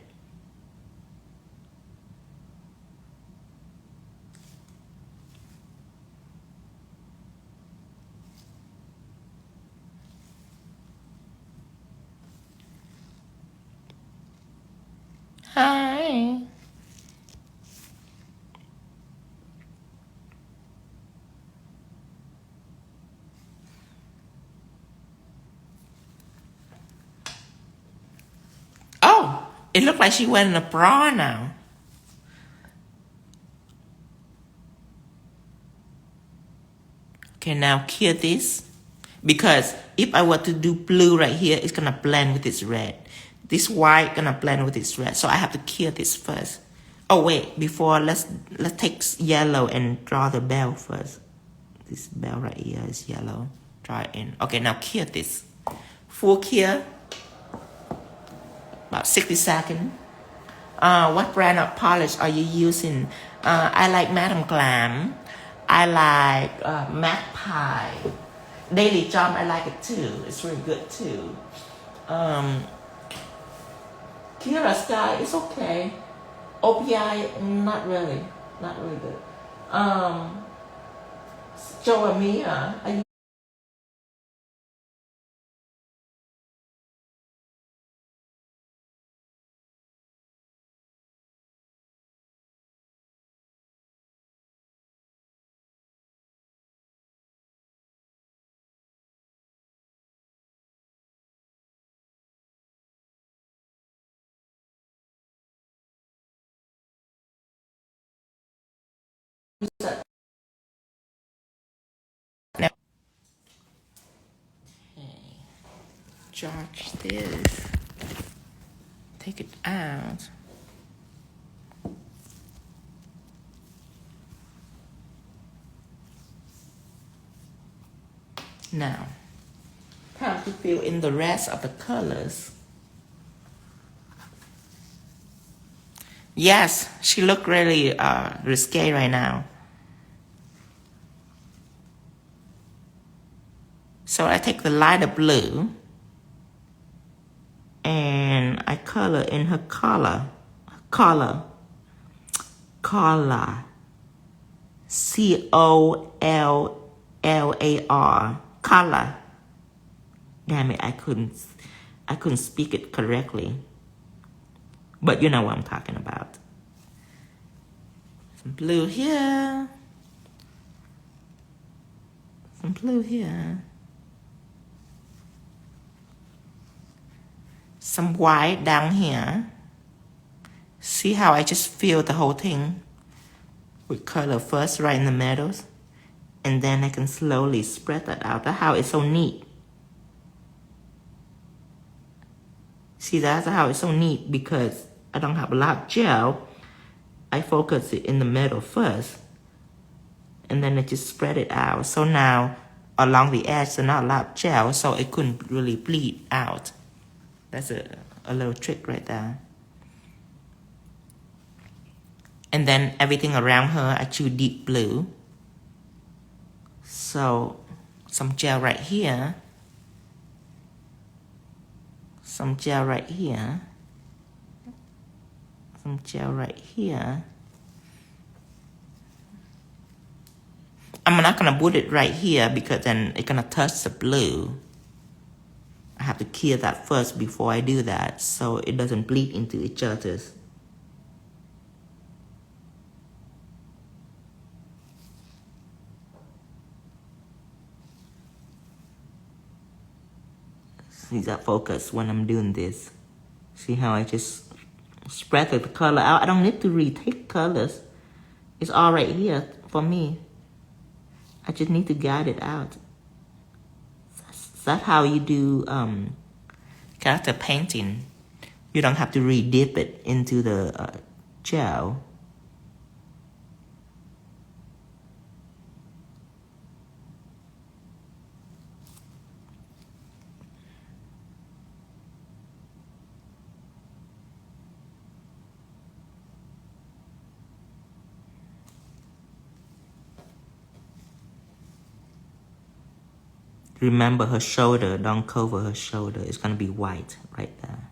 Speaker 1: Hi. Oh, it looked like she wearing a bra now. Okay, now clear this. Because if I were to do blue right here, it's gonna blend with this red. This white gonna blend with this red. So I have to clear this first. Oh wait, before let's take yellow and draw the bell first. This bell right here is yellow. Draw it in. Okay, now clear this. Full clear. About 60 seconds. What brand of polish are you using? I like Madam Glam. I like Magpie. Daily Jump, I like it too. It's really good too. Kira Sky, it's okay. OPI, not really. Not really good. Joamia, I now charge this. Take it out. Now, time to fill in the rest of the colors. Yes, she look really risque right now. So I take the lighter blue and I color in her collar. COLLAR. Color. Damn it, I couldn't speak it correctly. But you know what I'm talking about. Some blue here. Some blue here. Some white down here. See how I just fill the whole thing with color first right in the middle, and then I can slowly spread that out. That's how it's so neat. See, that's how it's so neat because I don't have a lot of gel. I focus it in the middle first, and then I just spread it out. So now along the edge, there's not a lot of gel, so it couldn't really bleed out. That's a little trick right there. And then everything around her, I choose deep blue. So some gel right here. Some gel right here. Some gel right here. I'm not gonna put it right here because then it's gonna touch the blue. I have to clear that first before I do that so it doesn't bleed into each other. See that focus when I'm doing this. See how I just spread the color out. I don't need to retake colors. It's all right here for me. I just need to guide it out. That's how you do character painting. You don't have to re-dip it into the gel. Remember her shoulder, don't cover her shoulder. It's gonna be white right there.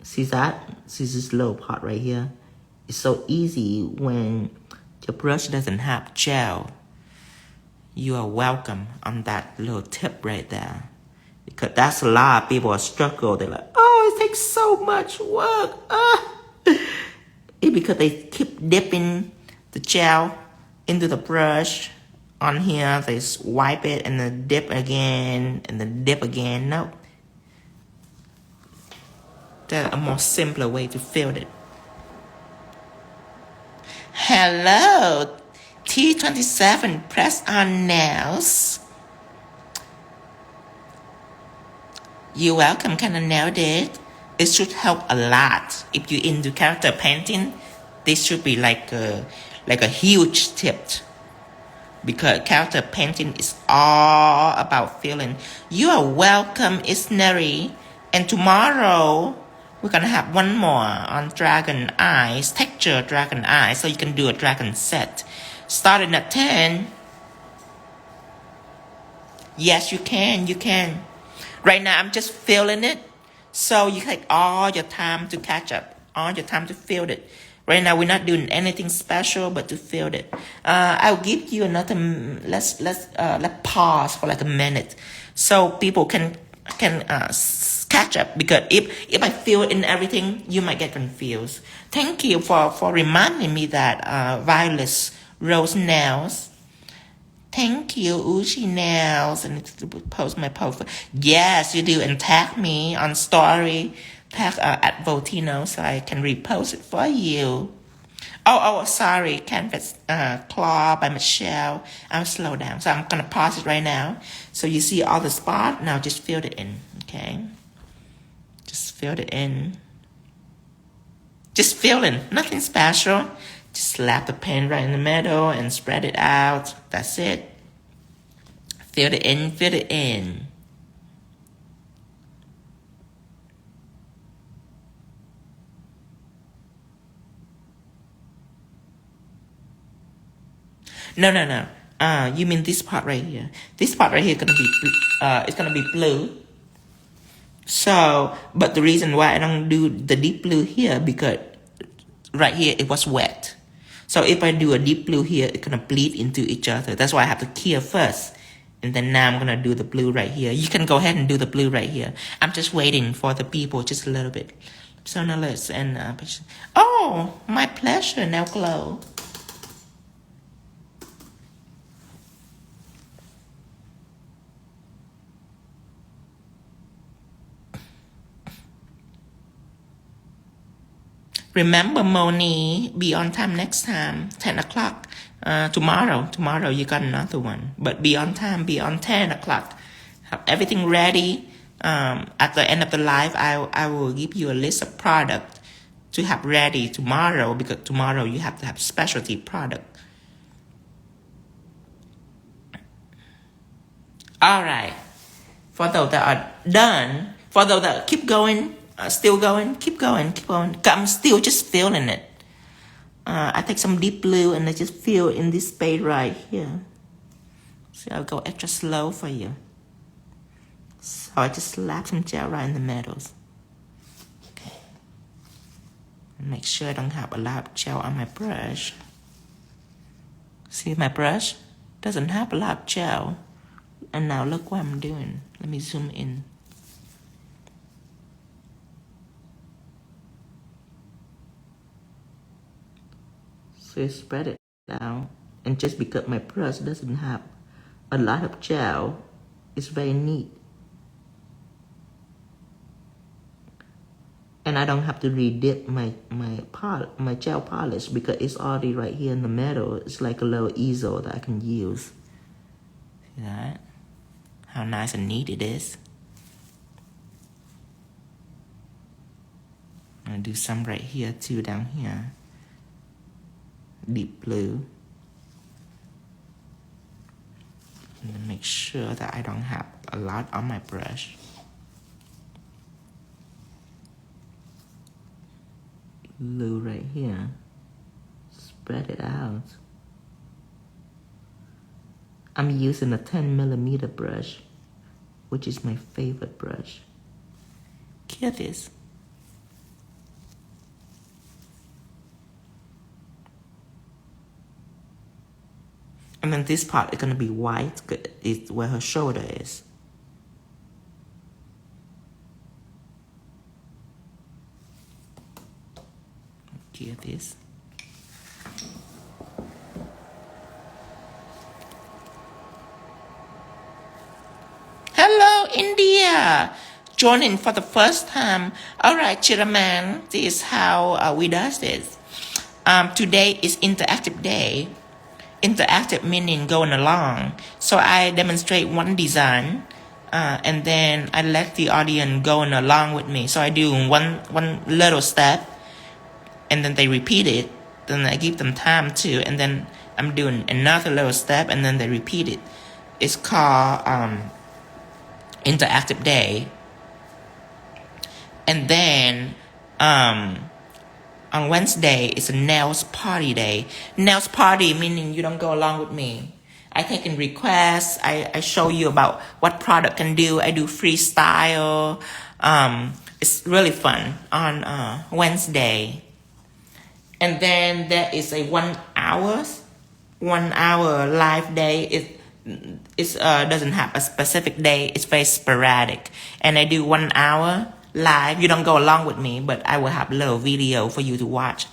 Speaker 1: See that? See this little part right here? It's so easy when your brush doesn't have gel. You are welcome on that little tip right there. Because that's a lot of people struggle. They're like, oh, it takes so much work. It's because they keep dipping the gel into the brush. On here, they wipe it and then dip again and then dip again. No. There's a more simpler way to fill it. Hello, T27 press on nails. You're welcome, kind of nailed it. It should help a lot. If you're into character painting, this should be like a huge tip. Because character painting is all about feeling. You are welcome, Isneri. And tomorrow, we're going to have one more on dragon eyes, texture dragon eyes, so you can do a dragon set. Starting at 10. Yes, you can. Right now, I'm just feeling it. So you take all your time to catch up, all your time to feel it. Right now, we're not doing anything special, but to feel it. I'll give you another. Let's pause for like a minute, so people can catch up. Because if I feel in everything, you might get confused. Thank you for reminding me that Violet's rose nails. Thank you, Uchi Nails. And to post my profile. Yes, you do. And tag me on story. Tag at vo.tino so I can repost it for you. Oh, sorry. Canvas Claw by Michelle. I'm slow down. So I'm going to pause it right now. So you see all the spot. Now just fill it in. Okay? Just fill it in. Just fill in. Nothing special. Just slap the pen right in the middle and spread it out. That's it. Fill it in. No. You mean this part right here? This part right here is gonna be it's gonna be blue. So, but the reason why I don't do the deep blue here because right here it was wet. So if I do a deep blue here, it's gonna bleed into each other. That's why I have to clear first. And then now I'm gonna do the blue right here. You can go ahead and do the blue right here. I'm just waiting for the people just a little bit. So now let's oh, my pleasure, now glow. Remember, Moni, be on time next time, 10 o'clock. Tomorrow you got another one. But be on time, be on 10 o'clock. Have everything ready. At the end of the live, I will give you a list of product to have ready tomorrow. Because tomorrow you have to have specialty product. All right. For those that are done, for those that keep going, still going, keep going. I'm still just feeling it. I take some deep blue and I just feel in this space right here. So I'll go extra slow for you. So I just slap some gel right in the middles. Okay. And make sure I don't have a lot of gel on my brush. See my brush? Doesn't have a lot of gel. And now look what I'm doing. Let me zoom in. So spread it out. And just because my brush doesn't have a lot of gel, it's very neat. And I don't have to redip my gel polish because it's already right here in the middle. It's like a little easel that I can use. See that? How nice and neat it is. I'm gonna do some right here too, down here. Deep blue. And then make sure that I don't have a lot on my brush. Blue right here. Spread it out. I'm using a 10mm brush, which is my favorite brush. Get this. And then this part is gonna be white, is where her shoulder is. Hear this. Hello, India. Joining for the first time. All right, Chiraman, this is how we does this. Today is interactive day. Interactive meaning going along. So I demonstrate one design, and then I let the audience going along with me. So I do one little step, and then they repeat it. Then I give them time to, and then I'm doing another little step, and then they repeat it. It's called interactive day. And then on Wednesday it's a nails party day. Nails party meaning you don't go along with me. I take in requests. I show you about what product can do. I do freestyle. It's really fun on Wednesday. And then there is a 1 hour live day. It doesn't have a specific day. It's very sporadic. And I do 1 hour live. You don't go along with me, but I will have a little video for you to watch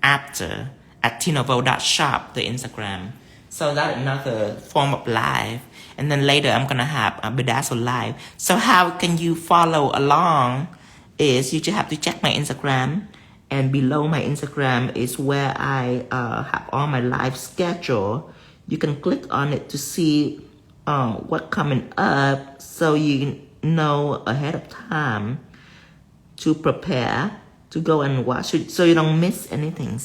Speaker 1: after at vo.shop, the Instagram. So that's another form of live. And then later I'm going to have a Bedazzle live. So how can you follow along is you just have to check my Instagram. And below my Instagram is where I have all my live schedule. You can click on it to see what's coming up so you know ahead of time to prepare to go and watch it so you don't miss anything.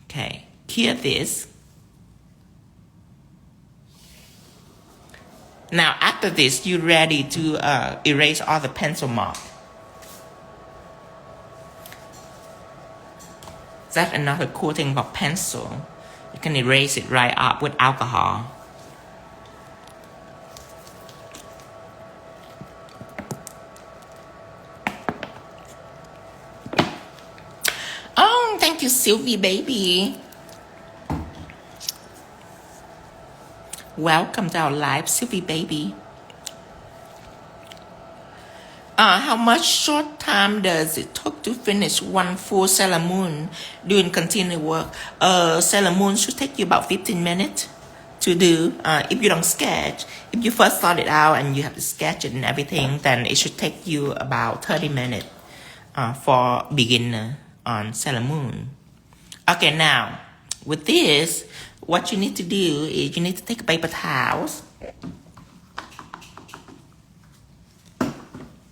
Speaker 1: Okay, hear this. Now after this, you're ready to erase all the pencil mark. That's another cool thing about pencil. You can erase it right up with alcohol. Oh, thank you, Sylvie, baby. Welcome to our live, Sylvie, baby. How much short time does it take to finish one full Sailor Moon doing continuous work? Sailor Moon should take you about 15 minutes to do. If you don't sketch, if you first start it out and you have to sketch it and everything, then it should take you about 30 minutes for beginner on Sailor Moon. Okay, now with this, what you need to do is you need to take paper towels,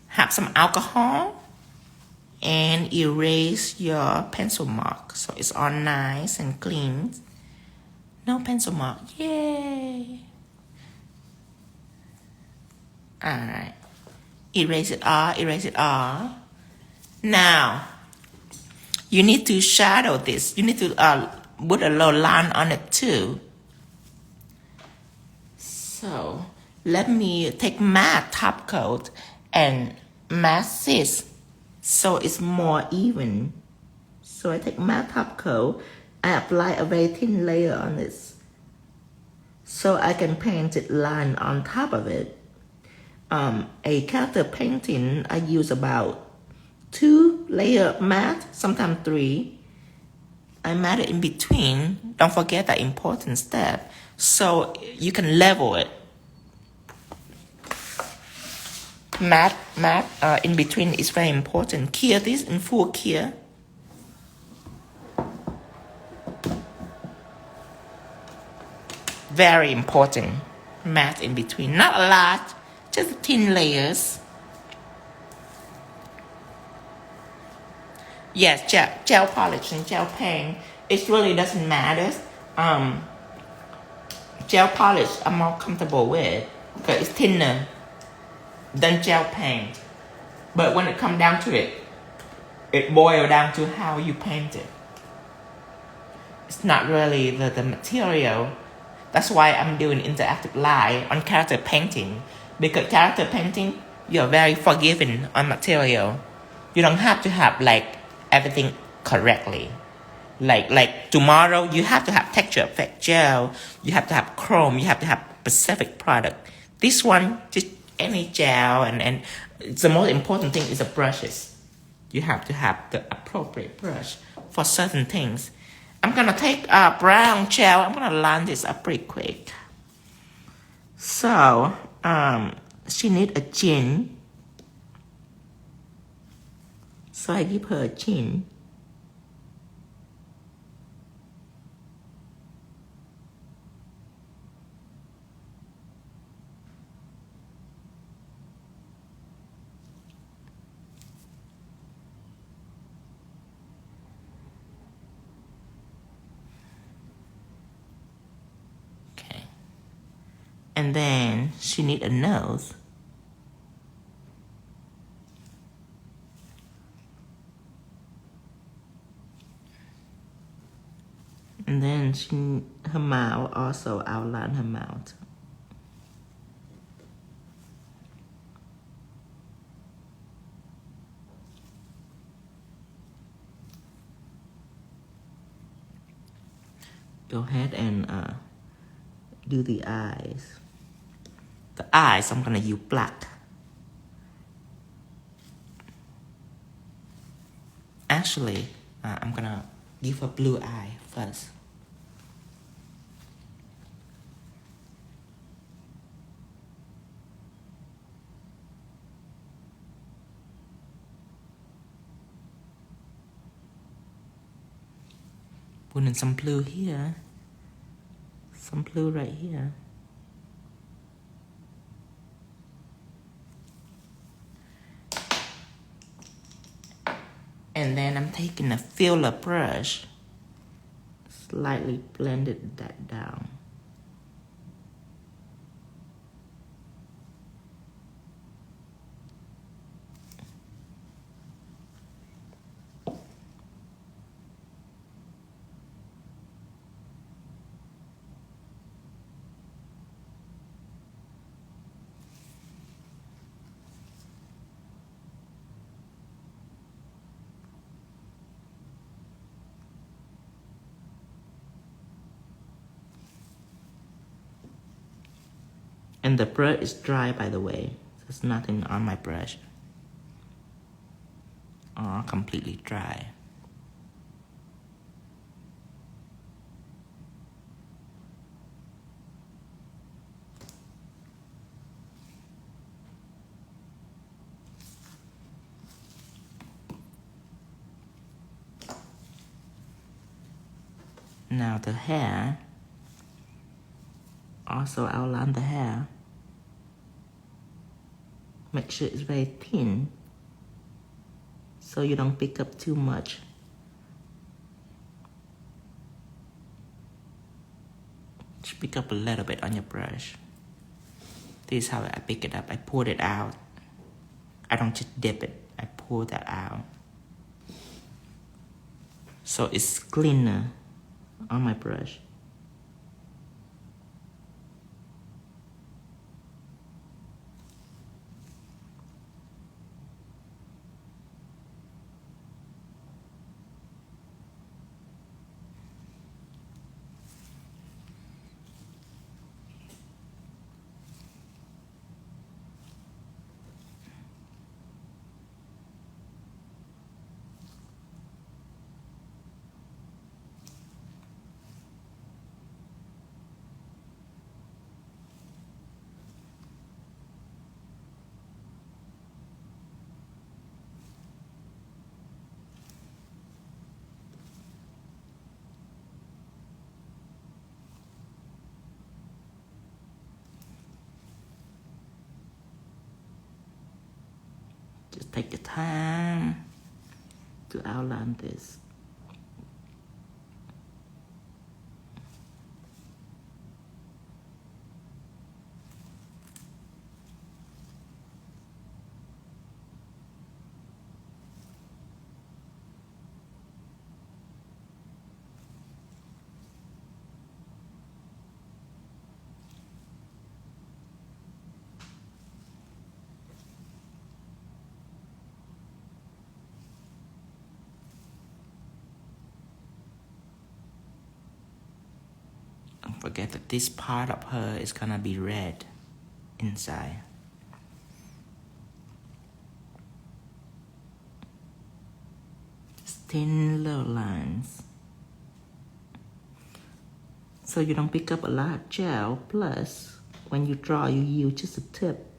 Speaker 1: have some alcohol, and erase your pencil mark so it's all nice and clean. No pencil mark. Yay! Alright. Erase it all, erase it all. Now, you need to shadow this. You need to put a little line on it too. So, let me take matte top coat and mask this so it's more even. So I take matte top coat, I apply a very thin layer on this so I can paint it line on top of it. A character painting, I use about 2 layers matte, sometimes 3. I matte it in between. Don't forget that important step. So you can level it. Matte in between is very important. Clear this in full clear. Very important. Matte in between. Not a lot, just thin layers. Yes, gel polish and gel paint. It really doesn't matter. Gel polish I'm more comfortable with because it's thinner than gel paint. But when it comes down to it, it boils down to how you paint it. It's not really the material. That's why I'm doing interactive live on character painting. Because character painting, you're very forgiving on material. You don't have to have like everything correctly. Like tomorrow, you have to have texture effect gel. You have to have chrome. You have to have specific product. This one, just any gel, and the most important thing is the brushes. You have to have the appropriate brush for certain things. I'm gonna take a brown gel. I'm gonna line this up pretty quick. So, she need a chin. So I give her a chin. Okay. And then she need a nose. And then her mouth, also outline her mouth. Go ahead and do the eyes. The eyes, I'm gonna use black. Actually, I'm gonna give a blue eye first. Put in some blue here. Some blue right here. And then I'm taking a filler brush, slightly blended that down. And the brush is dry, by the way. There's nothing on my brush. Oh, completely dry. Now the hair. Also outline the hair. Make sure it's very thin, so you don't pick up too much. Just pick up a little bit on your brush. This is how I pick it up. I pull it out. I don't just dip it. I pull that out. So it's cleaner on my brush. Just take your time to outline this. Don't forget that this part of her is gonna be red inside. thin little lines. So you don't pick up a lot of gel. Plus, when you draw, you use just a tip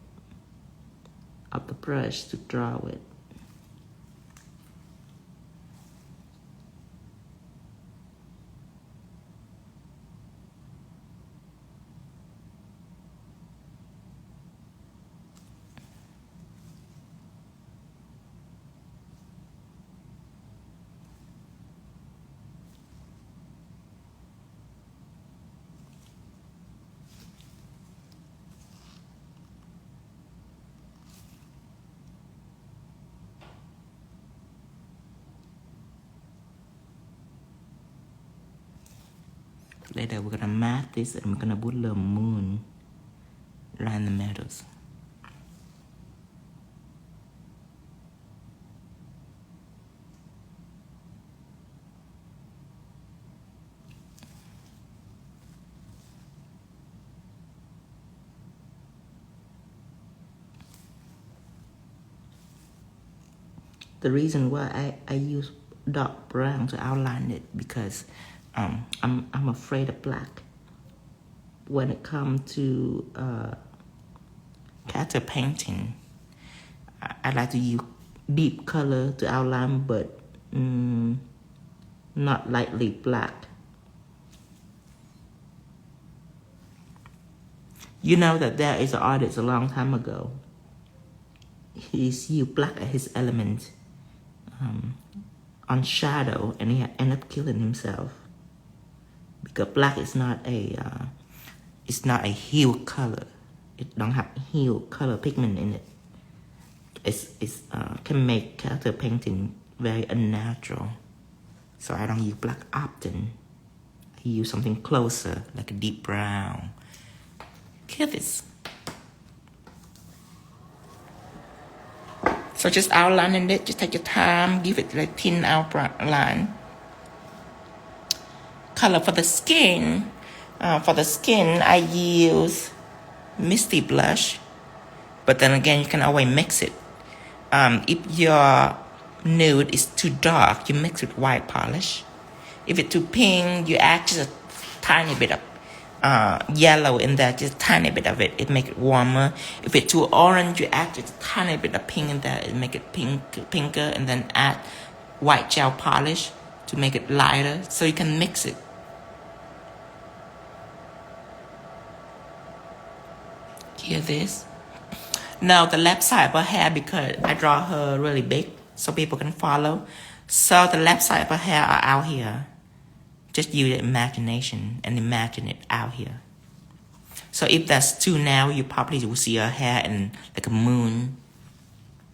Speaker 1: of the brush to draw with. Later we're gonna matte this and we're gonna put a little moon right in the middles. The reason why I use dark brown to outline it because I'm afraid of black. When it comes to character painting, I like to use deep color to outline, but not lightly black. You know that there is an artist a long time ago. He's used black as his element on shadow, and he ended up killing himself because black is not a hue color. It don't have hue color pigment in it. It's can make character painting very unnatural. So I don't use black often. I use something closer, like a deep brown. Kill this. So just outlining it, just take your time, give it like thin outline. Color for the skin. I use Misty Blush, but then again, you can always mix it. If your nude is too dark, you mix with white polish. If it's too pink, you add just a tiny bit of yellow in there, just a tiny bit of it. It make it warmer. If it's too orange, you add just a tiny bit of pink in there. It make it pinker, and then add white gel polish to make it lighter. So you can mix it. Hear this? Now the left side of her hair, because I draw her really big so people can follow. So the left side of her hair are out here. Just use your imagination and imagine it out here. So if that's too narrow, you probably will see her hair and like a moon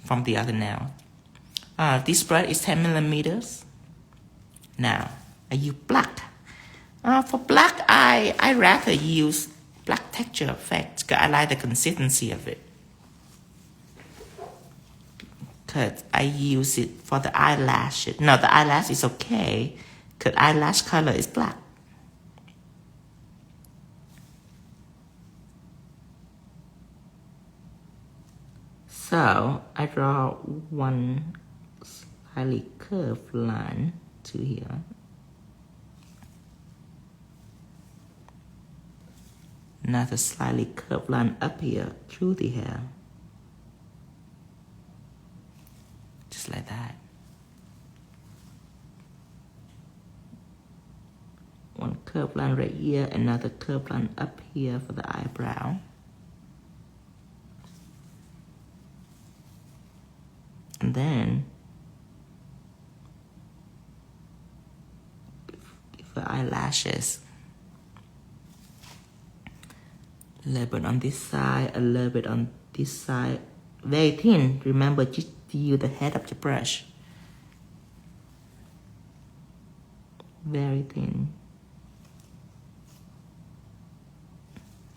Speaker 1: from the other nail. This brush is 10 millimeters. Now, I use black. For black, I rather use black texture effect because I like the consistency of it. Because I use it for the eyelashes. No, the eyelash is okay because eyelash color is black. So I draw one slightly curved line to here. Another slightly curved line up here through the hair. Just like that. One curved line right here, another curved line up here for the eyebrow. And then for eyelashes, a little bit on this side, a little bit on this side, very thin. Remember, just to use the head of the brush. Very thin.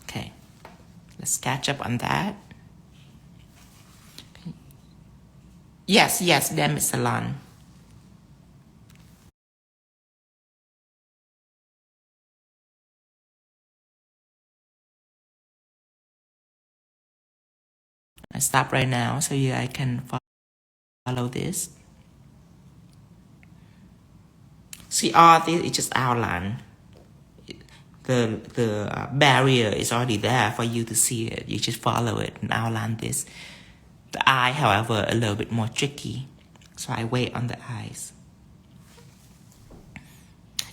Speaker 1: Okay, let's catch up on that. Yes, damn it, salon. I stop right now so you guys can follow this. See, all this is just outline. The barrier is already there for you to see it. You just follow it and outline this. The eye, however, a little bit more tricky. So I wait on the eyes.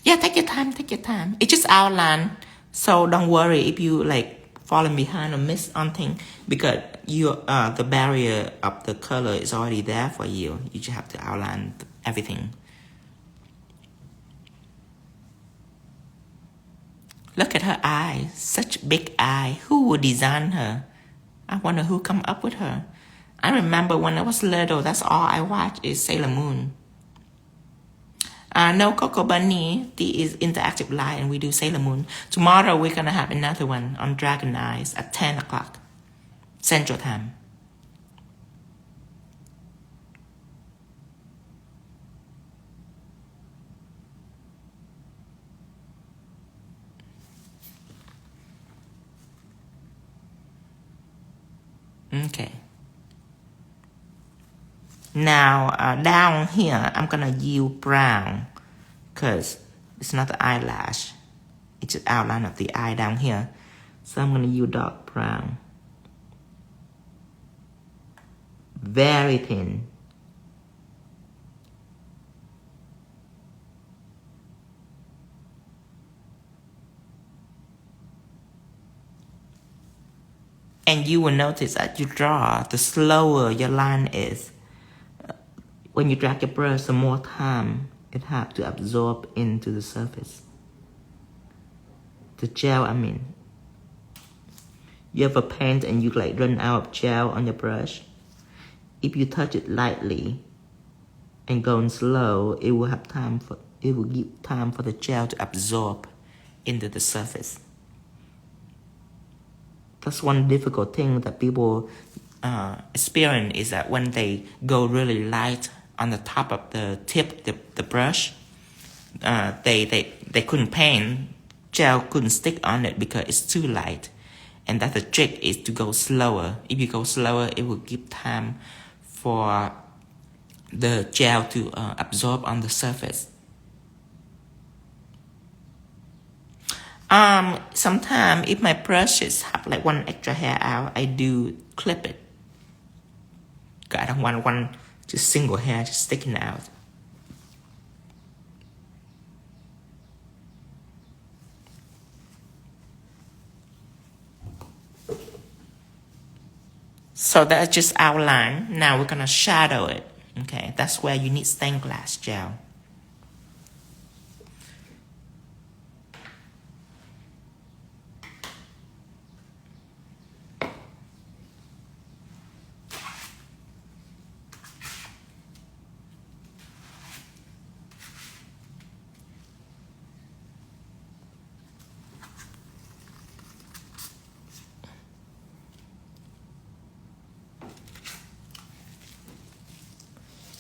Speaker 1: Yeah, take your time, take your time. It's just outline. So don't worry if you like falling behind or miss something, because you the barrier of the color is already there for you. You just have to outline everything. Look at her eyes, such big eye. Who would design her? I wonder who come up with her. I remember when I was little, that's all I watched is Sailor Moon. No Coco Bunny, this is interactive light and we do Sailor Moon. Tomorrow we're gonna have another one on Dragon Eyes at 10 o'clock Central Time. Okay. Now down here, I'm gonna use brown because it's not the eyelash. It's just outline of the eye down here. So I'm gonna use dark brown. Very thin. And you will notice as you draw, the slower your line is. When you drag your brush, the more time it has to absorb into the surface. The gel, I mean. You ever paint and you like run out of gel on your brush? If you touch it lightly and going slow, it will give time for the gel to absorb into the surface. That's one difficult thing that people experience is that when they go really light on the top of the tip, the brush, they couldn't paint. Gel couldn't stick on it because it's too light. And that's the trick, is to go slower. If you go slower, it will give time for the gel to absorb on the surface. Sometimes if my brushes have like one extra hair out, I do clip it. I don't want one just single hair just sticking out. So that's just outline. Now we're gonna shadow it. Okay, that's where you need stained glass gel.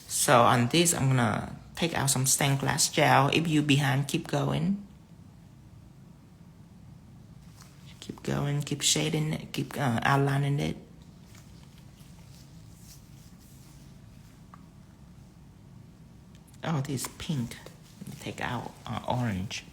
Speaker 1: So on this, I'm gonna take out some stained glass gel. If you behind, keep going. Keep going, keep shading it, keep outlining it. Oh, this is pink. Let me take out orange.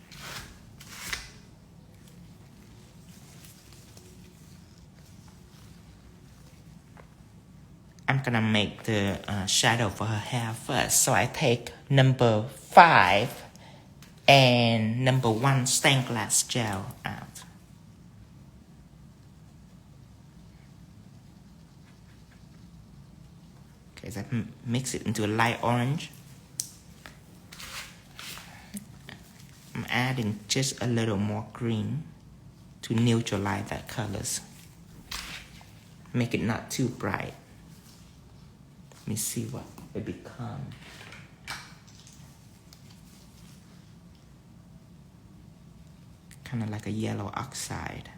Speaker 1: I'm gonna make the shadow for her hair first. So I take number 5 and number 1 stained glass gel out. Okay, so I mix it into a light orange. I'm adding just a little more green to neutralize that colors. Make it not too bright. Let me see what it becomes. Kind of like a yellow oxide.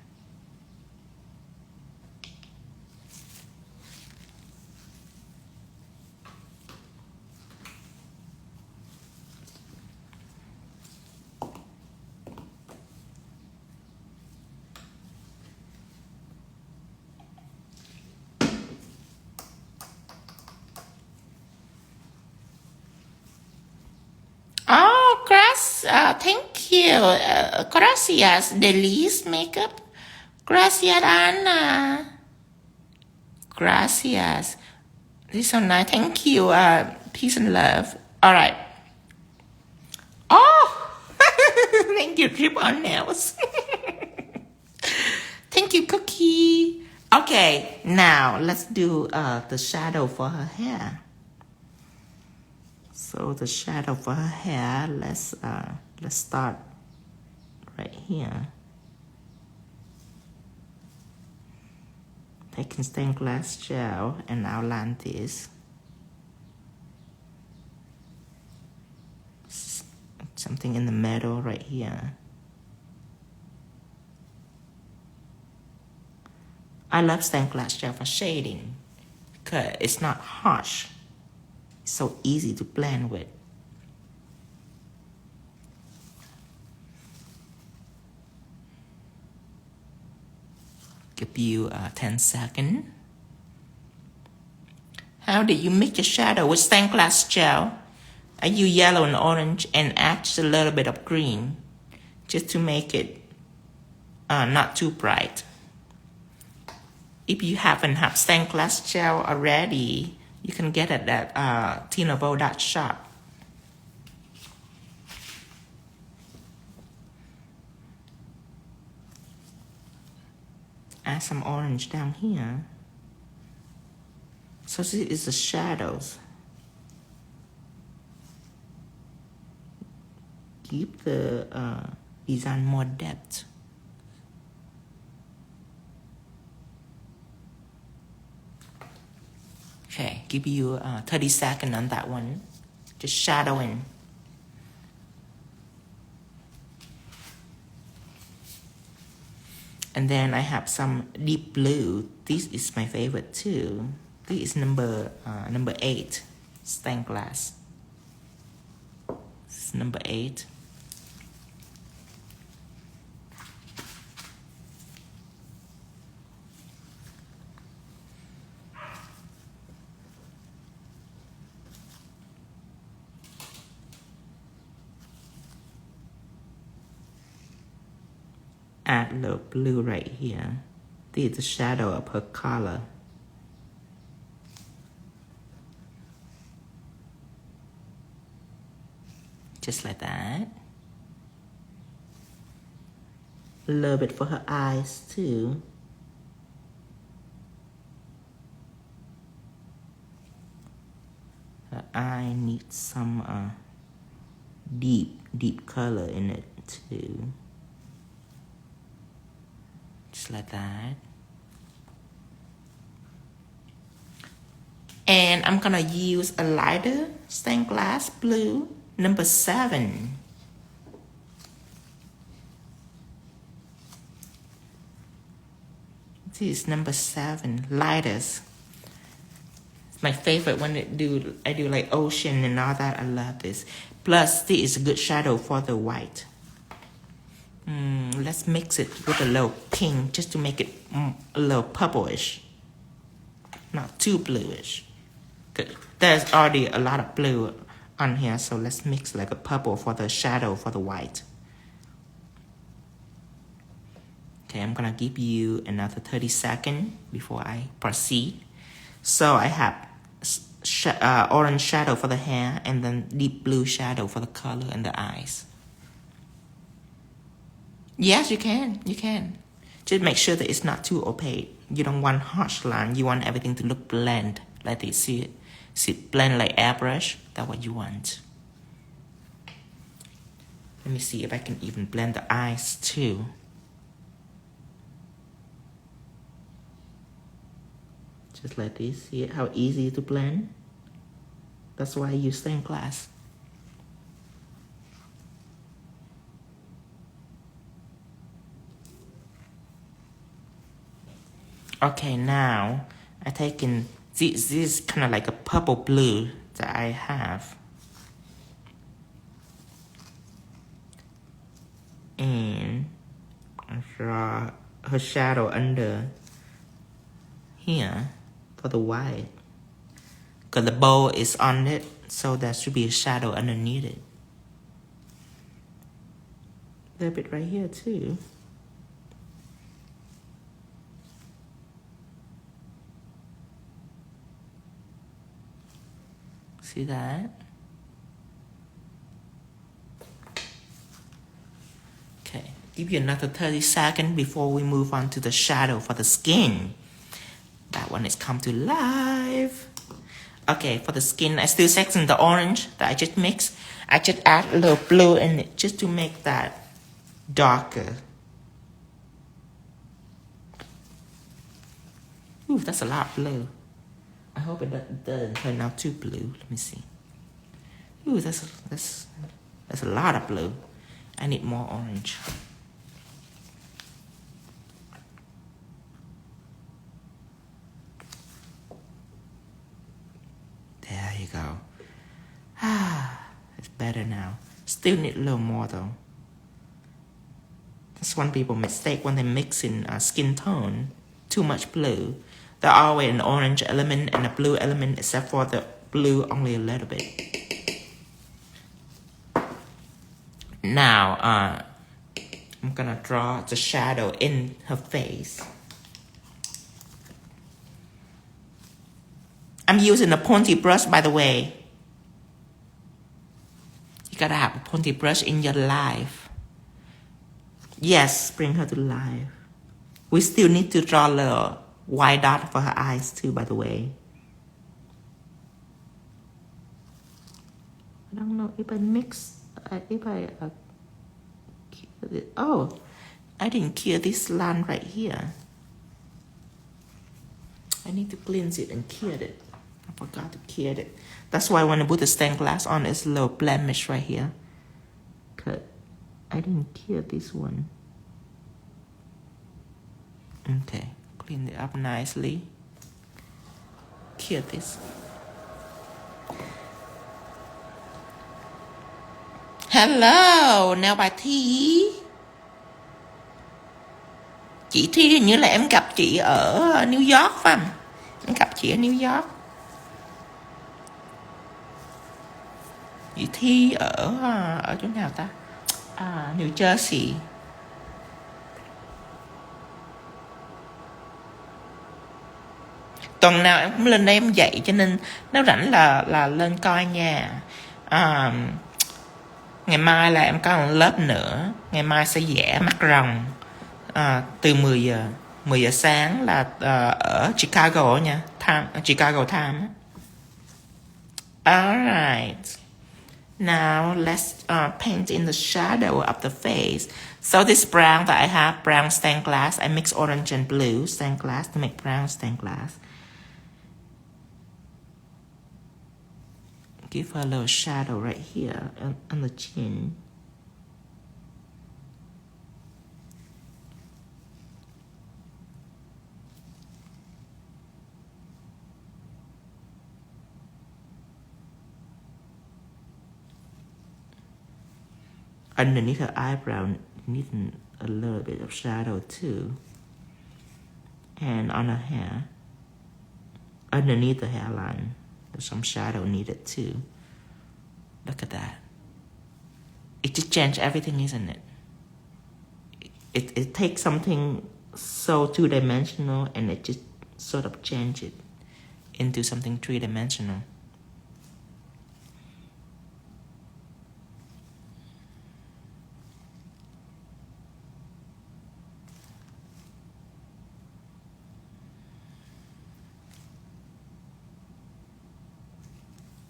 Speaker 1: Oh, grass Thank you. Gracias, Delis Makeup. Gracias, Anna. Gracias. This is so nice. Thank you. Peace and love. All right. Oh, thank you, Drip on Nails. Thank you, Cookie. Okay, now let's do the shadow for her hair. So the shadow for her hair, let's start right here. Taking stained glass gel and outline this. Something in the middle right here. I love stained glass gel for shading because it's not harsh. It's so easy to blend with. Give you 10 seconds. How did you make your shadow with stained glass gel? I use yellow and orange and add just a little bit of green just to make it not too bright. If you haven't have stained glass gel already, you can get it at vo.shop. Add some orange down here. So this is the shadows. Give the design more depth. Okay, give you 30 seconds on that one. Just shadowing. And then I have some deep blue. This is my favorite too. This is number 8, stained glass. This is number 8. Add a little blue right here. This is the shadow of her collar. Just like that. A little bit for her eyes too. Her eye needs some deep color in it too. Just like that. And I'm gonna use a lighter stained glass blue, number 7. This is number 7, lightest. It's my favorite when I do like ocean and all that. I love this. Plus, this is a good shadow for the white. Let's mix it with a little pink just to make it a little purplish. Not too bluish. There's already a lot of blue on here, so let's mix like a purple for the shadow for the white. Okay, I'm gonna give you another 30 seconds before I proceed. So I have orange shadow for the hair and then deep blue shadow for the color and the eyes. Yes, you can. Just make sure that it's not too opaque. You don't want harsh line. You want everything to look blend like this. See it blend like airbrush. That's what you want. Let me see if I can even blend the eyes too. Just like this. See it? How easy to blend? That's why I use stained glass. Okay, now I taken this is kind of like a purple blue that I have, and I draw her shadow under here for the white. Cause the bow is on it, so there should be a shadow underneath it. little bit right here too. See that? Okay, give you another 30 seconds before we move on to the shadow for the skin. That one is come to life. Okay, for the skin, I still section the orange that I just mixed. I just add a little blue in it just to make that darker. Ooh, that's a lot of blue. I hope it doesn't turn out too blue. Let me see. Ooh, that's a lot of blue. I need more orange. There you go. It's better now. Still need a little more though. That's one people mistake when they mix in skin tone. Too much blue. There's always an orange element and a blue element, except for the blue only a little bit. Now, I'm gonna draw the shadow in her face. I'm using a pointy brush, by the way. You gotta have a pointy brush in your life. Yes, bring her to life. We still need to draw a little white dot for her eyes too, by the way. I don't know if I mix, if I cure it. Oh, I didn't cure this line right here. I need to cleanse it and cure it. I forgot to cure it. That's why when I put the stained glass on, it's a little blemish right here. Cause I didn't cure this one. Okay, clean it up nicely. Cure this. Hello, nào bà Thi. Chị Thi hình như là em gặp chị ở New York phải không? Em gặp chị ở New York. Chị Thi ở chỗ nào ta? New Jersey. Tuần nào em cũng lên đây em dạy, cho nên nếu rảnh là lên coi nha. Ngày mai là em có một lớp nữa. Ngày mai sẽ vẽ mắt rồng từ 10 giờ sáng là ở Chicago nha, Chicago Time. Alright. Now let's paint in the shadow of the face. So this brown that I have, brown stained glass, I mix orange and blue stained glass to make brown stained glass. Give her a little shadow right here on the chin. Underneath her eyebrow, needs a little bit of shadow too. And on her hair, underneath the hairline, there's some shadow needed too. Look at that. It just changed everything, isn't it? It takes something so two-dimensional and it just sort of change it into something three-dimensional.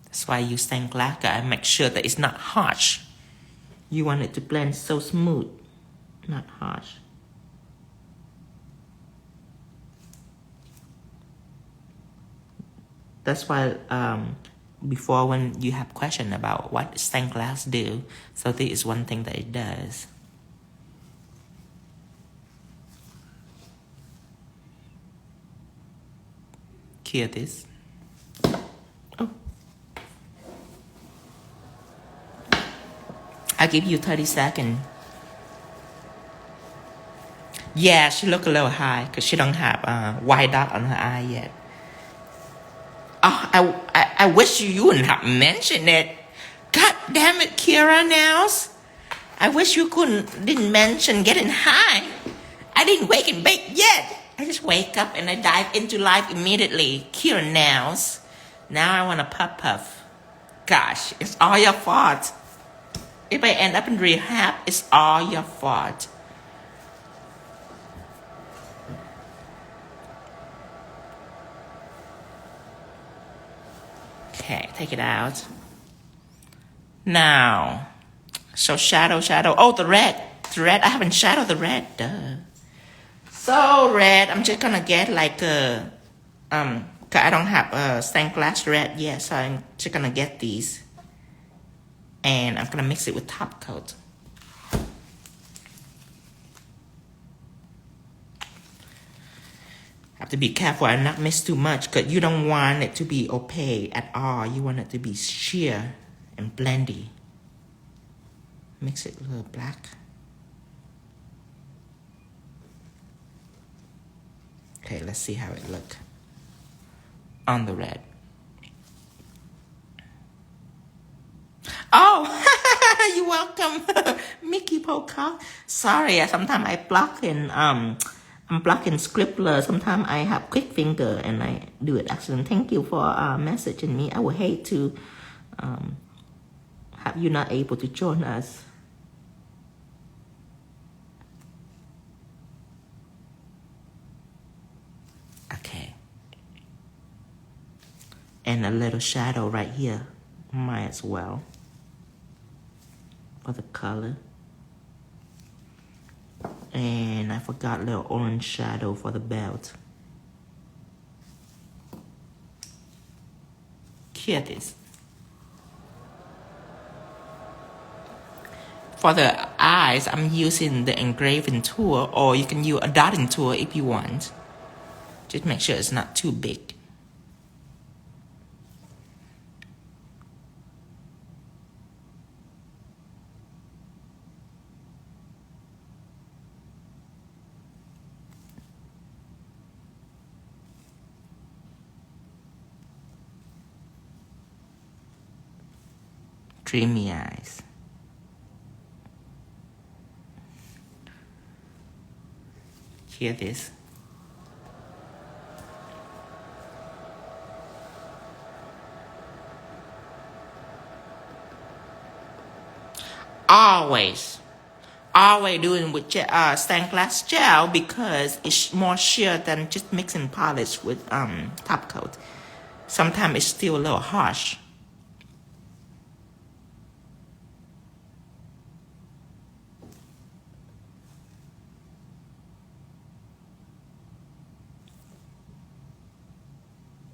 Speaker 1: That's why I use stained glass. I make sure that it's not harsh. You want it to blend so smooth, not harsh. That's why before when you have question about what stained glass do, so this is one thing that it does. Cure this. I'll give you 30 seconds. Yeah, she look a little high because she don't have white dot on her eye yet. Oh, I wish you wouldn't have mentioned it. God damn it, Kira Nails. I wish you didn't mention getting high. I didn't wake and bake yet. I just wake up and I dive into life immediately. Cure nails. Now I want to puff. Gosh, it's all your fault. If I end up in rehab, it's all your fault. Okay, take it out. Now, so shadow. Oh, the red. I haven't shadowed the red. Duh. So red, I'm just gonna get like I don't have stained glass red yet, so I'm just gonna get these, and I'm gonna mix it with top coat. Have to be careful and not mix too much, because you don't want it to be opaque at all. You want it to be sheer and blendy. Mix it a little black. Okay, let's see how it looks on the red. Oh, you're welcome, Mickey Poca. Sorry, sometimes I block in I'm blocking scribbler. Sometimes I have quick finger and I do it accident. Thank you for messaging me. I would hate to have you not able to join us. Okay. And a little shadow right here. Might as well. For the color. And I forgot a little orange shadow for the belt. Here it is. For the eyes, I'm using the engraving tool, or you can use a dotting tool if you want. Just make sure it's not too big. Dreamy eyes. Here it is. Always doing with stained glass gel, because it's more sheer than just mixing polish with top coat. Sometimes it's still a little harsh.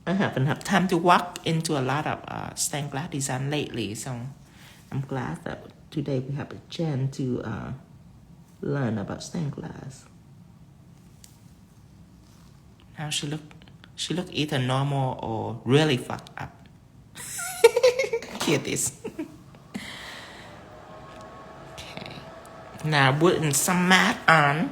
Speaker 1: I haven't had time to walk into a lot of stained glass design lately, so I'm glad that today we have a chance to learn about stained glass. Now she look either normal or really fucked up. Here this. Okay. Now putting some matte on.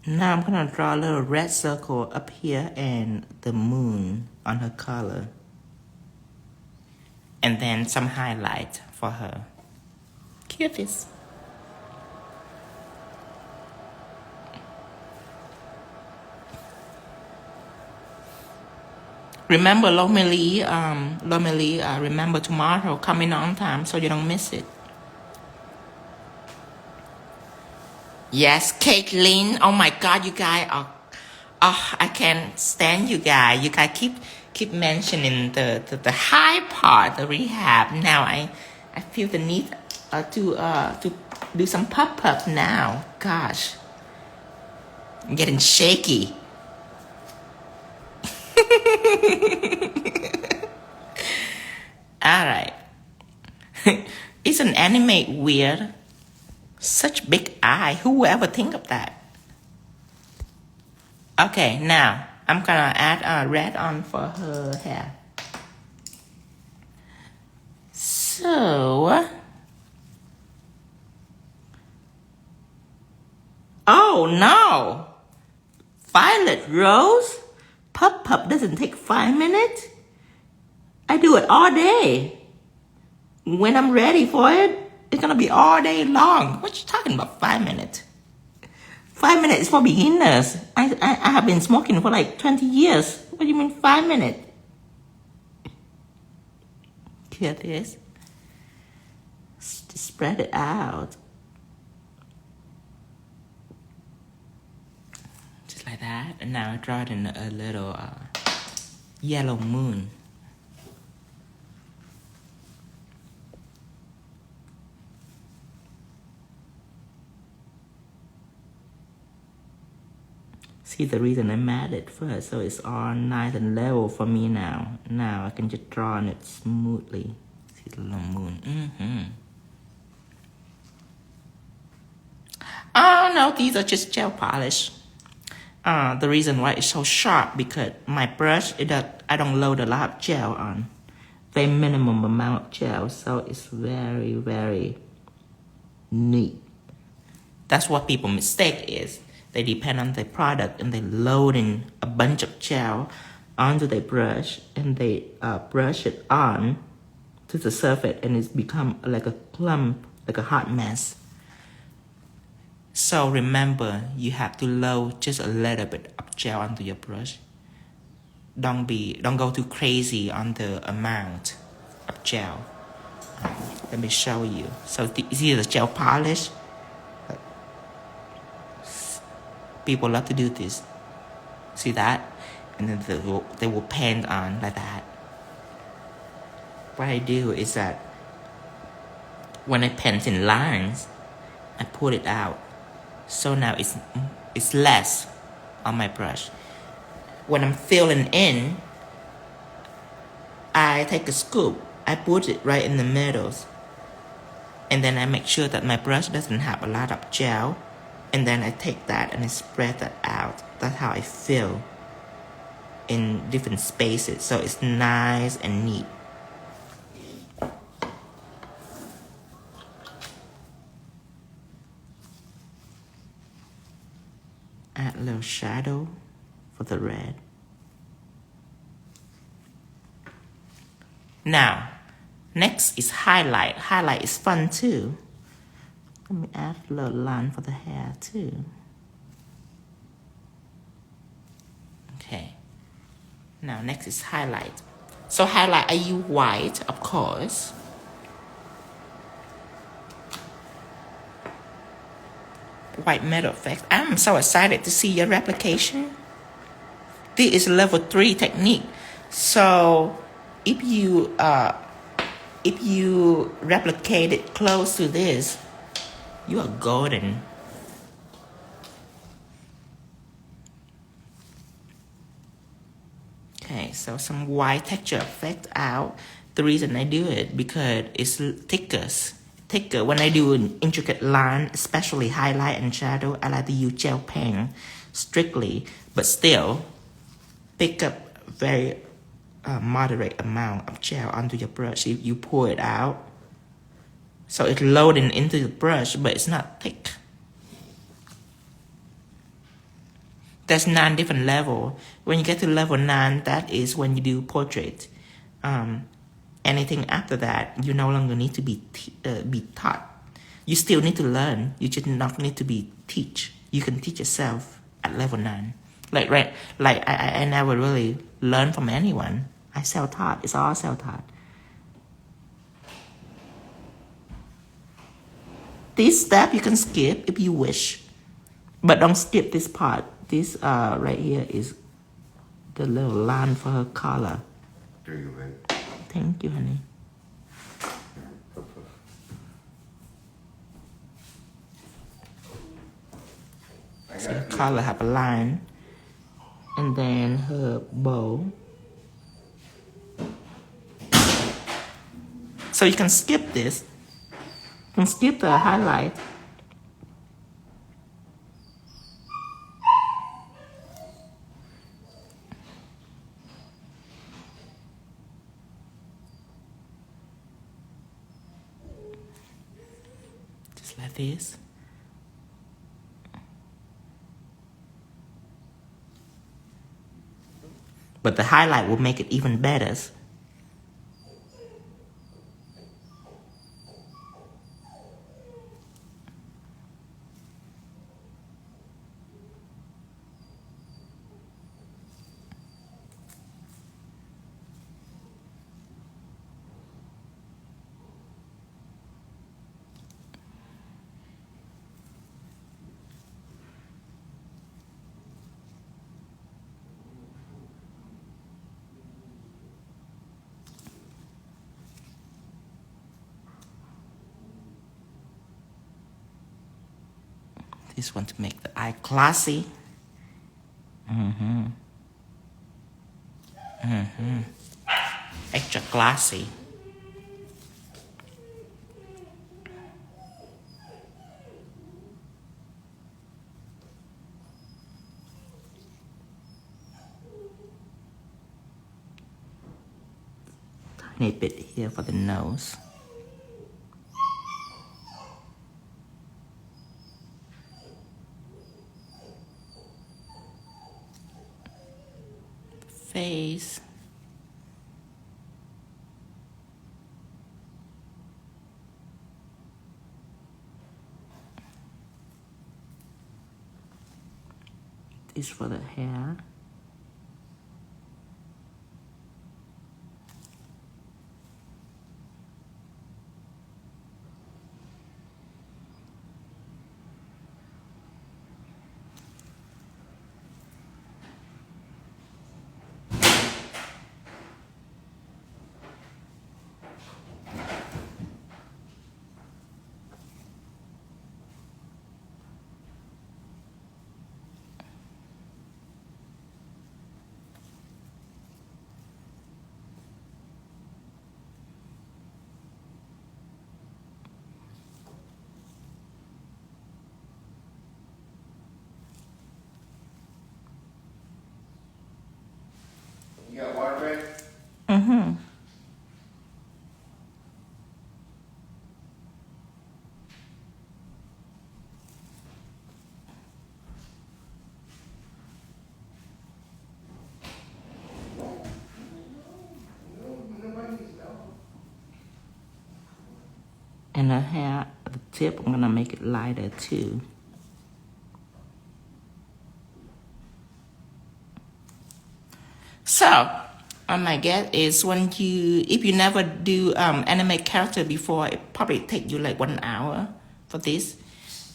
Speaker 1: Now I'm gonna draw a little red circle up here and the moon on her collar. And then some highlight for her. Cute this. Remember Lomeli, remember tomorrow, coming on time so you don't miss it. Yes, Caitlin. Oh my God, you guys are. Oh, I can't stand you guys. You guys keep mentioning the high part, the rehab. Now I feel the need to do some pop now. Gosh, I'm getting shaky. All right. Isn't anime weird? Such big eye. Who would ever think of that? Okay, now I'm gonna add red on for her hair. So, oh no! Violet Rose? Pup doesn't take 5 minutes? I do it all day. When I'm ready for it, it's gonna be all day long. What you talking about 5 minutes? 5 minutes is for beginners. I have been smoking for like 20 years. What do you mean 5 minutes? Here it is. Spread it out. Just like that. And now I draw it in a little yellow moon. See the reason I made it first, so it's all nice and level for me now. Now I can just draw on it smoothly. See the little moon. Oh no, these are just gel polish. The reason why it's so sharp because my brush, I don't load a lot of gel on. Very minimum amount of gel, so it's very, very neat. That's what people mistake is. They depend on the product and they load in a bunch of gel onto their brush and they brush it on to the surface and it's become like a clump, like a hot mess. So remember, you have to load just a little bit of gel onto your brush. Don't go too crazy on the amount of gel. Let me show you. So see the gel polish? People love to do this. See that? And then they will paint on like that. What I do is that when I paint in lines, I pull it out. So now it's less on my brush. When I'm filling in, I take a scoop. I put it right in the middles. And then I make sure that my brush doesn't have a lot of gel. And then I take that and I spread that out. That's how I fill in different spaces. So it's nice and neat. Add a little shadow for the red. Now, next is highlight. Highlight is fun too. Let me add a little line for the hair too. Okay. Now next is highlight. So highlight, I use white, of course. White metal effect. I'm so excited to see your replication. This is level 3 technique. So if you replicate it close to this, you are golden. Okay, so some white texture effect out. The reason I do it because it's thicker. When I do an intricate line, especially highlight and shadow, I like to use gel pen strictly, but still pick up very moderate amount of gel onto your brush. If you pour it out, so it's loading into the brush, but it's not thick. There's 9 different levels. When you get to level 9, that is when you do portrait. Anything after that, you no longer need to be taught. You still need to learn. You just not need to be teach. You can teach yourself at level 9. I never really learn from anyone. I self-taught. It's all self-taught. This step you can skip if you wish, but don't skip this part. This right here is the little line for her collar.
Speaker 2: There you go, babe.
Speaker 1: Thank you, honey. So the collar have a line, and then her bow. So you can skip this. You can skip the highlight. just like this. But the highlight will make it even better. This one to make the eye classy. Extra classy. Tiny bit here for the nose. Face. This for the hair.
Speaker 2: You got water ready?
Speaker 1: Mm-hmm. And the hair, the tip, I'm gonna make it lighter too. So, my guess is if you never do animate character before, it probably take you like 1 hour for this.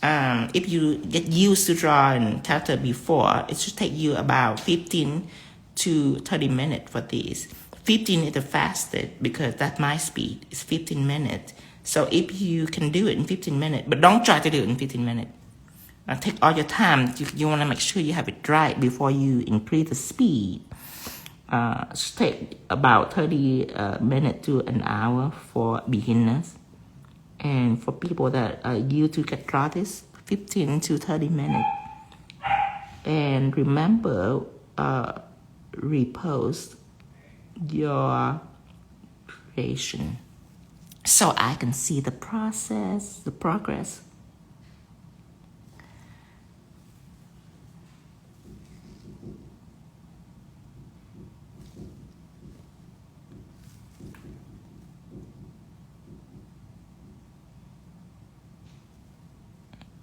Speaker 1: If you get used to drawing character before, it should take you about 15 to 30 minutes for this. 15 is the fastest because that's my speed. It's 15 minutes. So if you can do it in 15 minutes, but don't try to do it in 15 minutes. Take all your time. You want to make sure you have it right before you increase the speed. Take about 30 minutes to an hour for beginners. And for people that are used to get started, 15 to 30 minutes. And remember, repost your creation so I can see the process, the progress.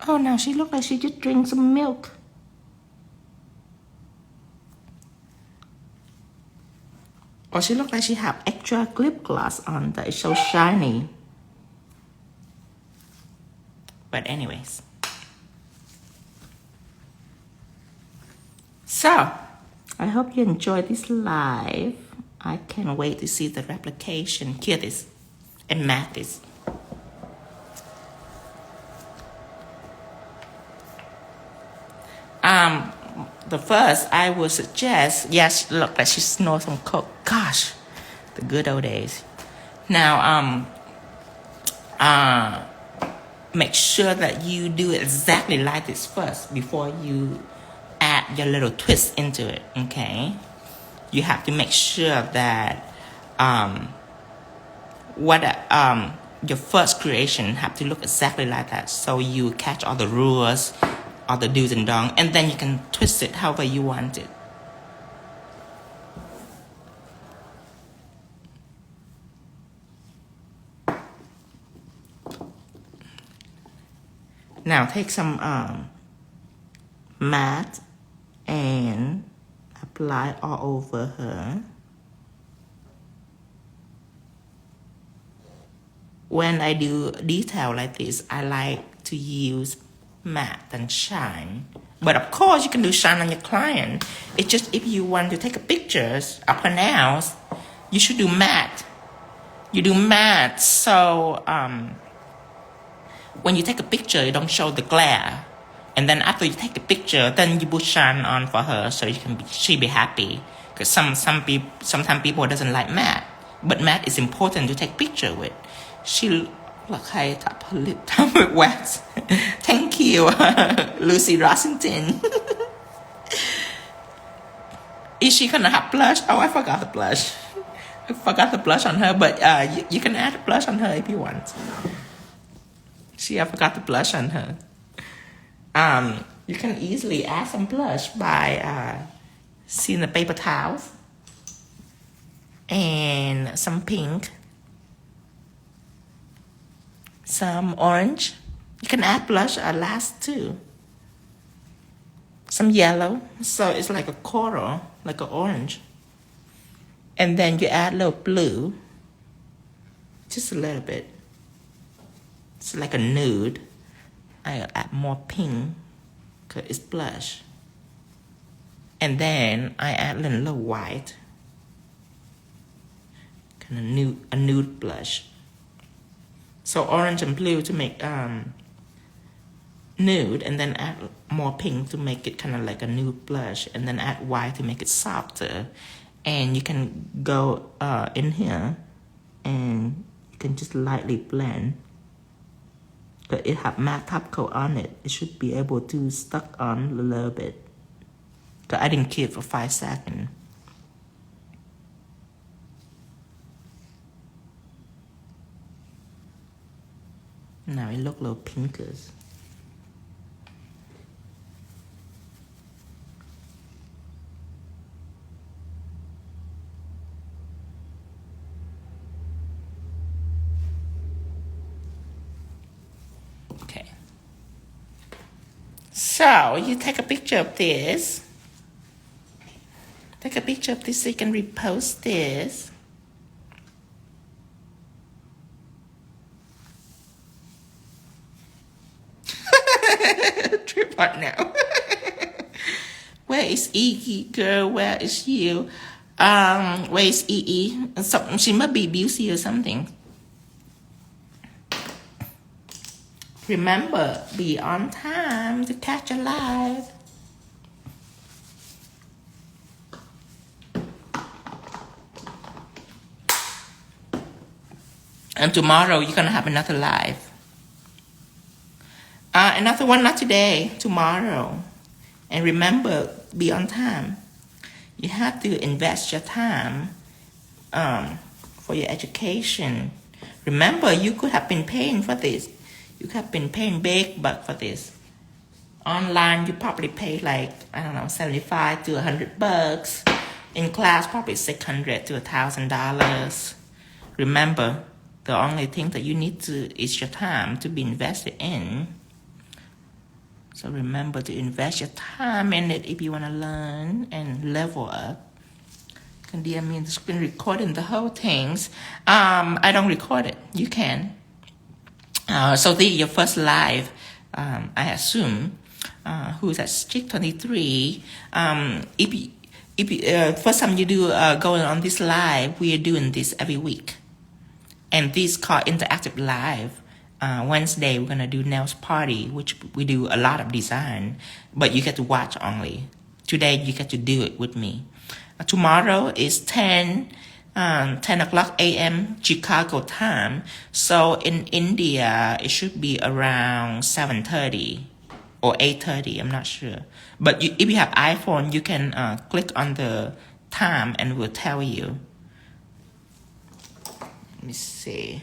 Speaker 1: Oh, now she looks like she just drank some milk. Or she looks like she have extra lip gloss on that is so shiny. But anyways. So, I hope you enjoyed this live. I can't wait to see the replication. Hear this and math this. The first, I would suggest, yes, look like she snores some coke. Gosh, the good old days. Now, make sure that you do exactly like this first before you add your little twist into it, okay? You have to make sure that your first creation have to look exactly like that, so you catch all the rules, all the do's and don'ts, and then you can twist it however you want it. Now take some matte and apply all over her. When I do detail like this, I like to use matte and shine. But of course, you can do shine on your client. It's just if you want to take a pictures of her nails, you should do matte. You do matte, so when you take a picture, you don't show the glare. And then after you take the picture, then you put shine on for her, so she be happy. Because sometimes people doesn't like matte, but matte is important to take picture with. She look like her lip with wax. Thank you, Lucy Rossington. Is she gonna have blush? Oh, I forgot the blush. I forgot the blush on her, but you can add a blush on her if you want. I forgot the blush on her. You can easily add some blush by seeing the paper towels and some pink, some orange. You can add blush last too. Some yellow, so it's like a coral, like an orange. And then you add a little blue, just a little bit. It's like a nude. I'll add more pink because it's blush. And then I add a little white, kind of a nude blush. So orange and blue to make nude, and then add more pink to make it kind of like a nude blush, and then add white to make it softer. And you can go in here and you can just lightly blend. But it have matte top coat on it. It should be able to stuck on a little bit. Cause I didn't keep it for 5 seconds. Now it look a little pinkish. Okay. So you take a picture of this. Take a picture of this so you can repost this. Tripod now. Where is Iggy, girl? Where is you? Where is Ee? So, she must be busy or something. Remember, be on time to catch a live. And tomorrow you're gonna have another live. Another one, not today, tomorrow. And remember, be on time. You have to invest your time for your education. Remember, you could have been paying for this. You could have been paying big bucks for this. Online, you probably pay like, I don't know, $75 to $100. In class, probably $600 to $1,000. Remember, the only thing that you need is your time to be invested in. So remember to invest your time in it if you want to learn and level up. Can DM me in the screen recording the whole things. I don't record it. You can. So this is your first live, I assume. Who's at Street 23? If you, first time you do going on this live, we are doing this every week. And this is called Interactive Live. Wednesday, we're going to do nails party, which we do a lot of design, but you get to watch only. Today, you get to do it with me. Tomorrow is 10 o'clock a.m. Chicago time. So in India, it should be around 7:30 or 8:30. I'm not sure. But if you have iPhone, you can click on the time and it will tell you. Let me see.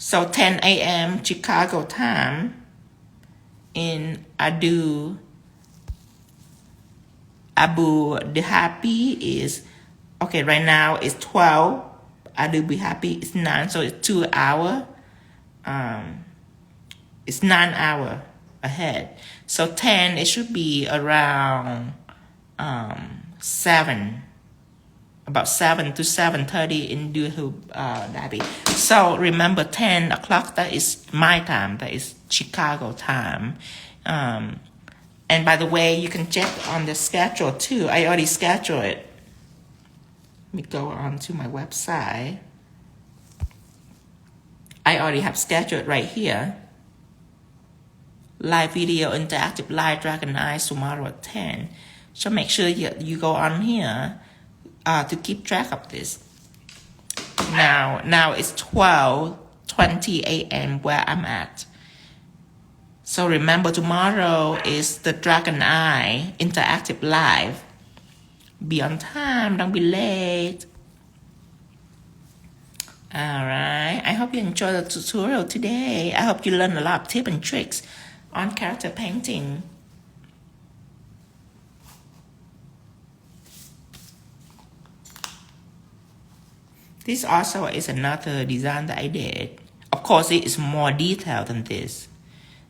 Speaker 1: So 10 a.m. Chicago time in Abu Dhabi is, okay, right now it's 12. Abu Dhabi is 9, so it's 2 hours. It's 9 hours ahead. So 10, it should be around 7. About 7 to 7:30 in Abu Dhabi. So remember 10 o'clock, that is my time, that is Chicago time. And by the way, you can check on the schedule too. I already scheduled it. Let me go on to my website. I already have scheduled right here. Live video, interactive live Dragon Eyes tomorrow at 10. So make sure you go on here to keep track of this. Now it's 12:20 a.m. where I'm at. So remember, tomorrow is the Dragon Eye interactive live. Be on time, don't be late. Alright, I hope you enjoyed the tutorial today. I hope you learned a lot of tips and tricks on character painting. This also is another design that I did. Of course, it is more detailed than this.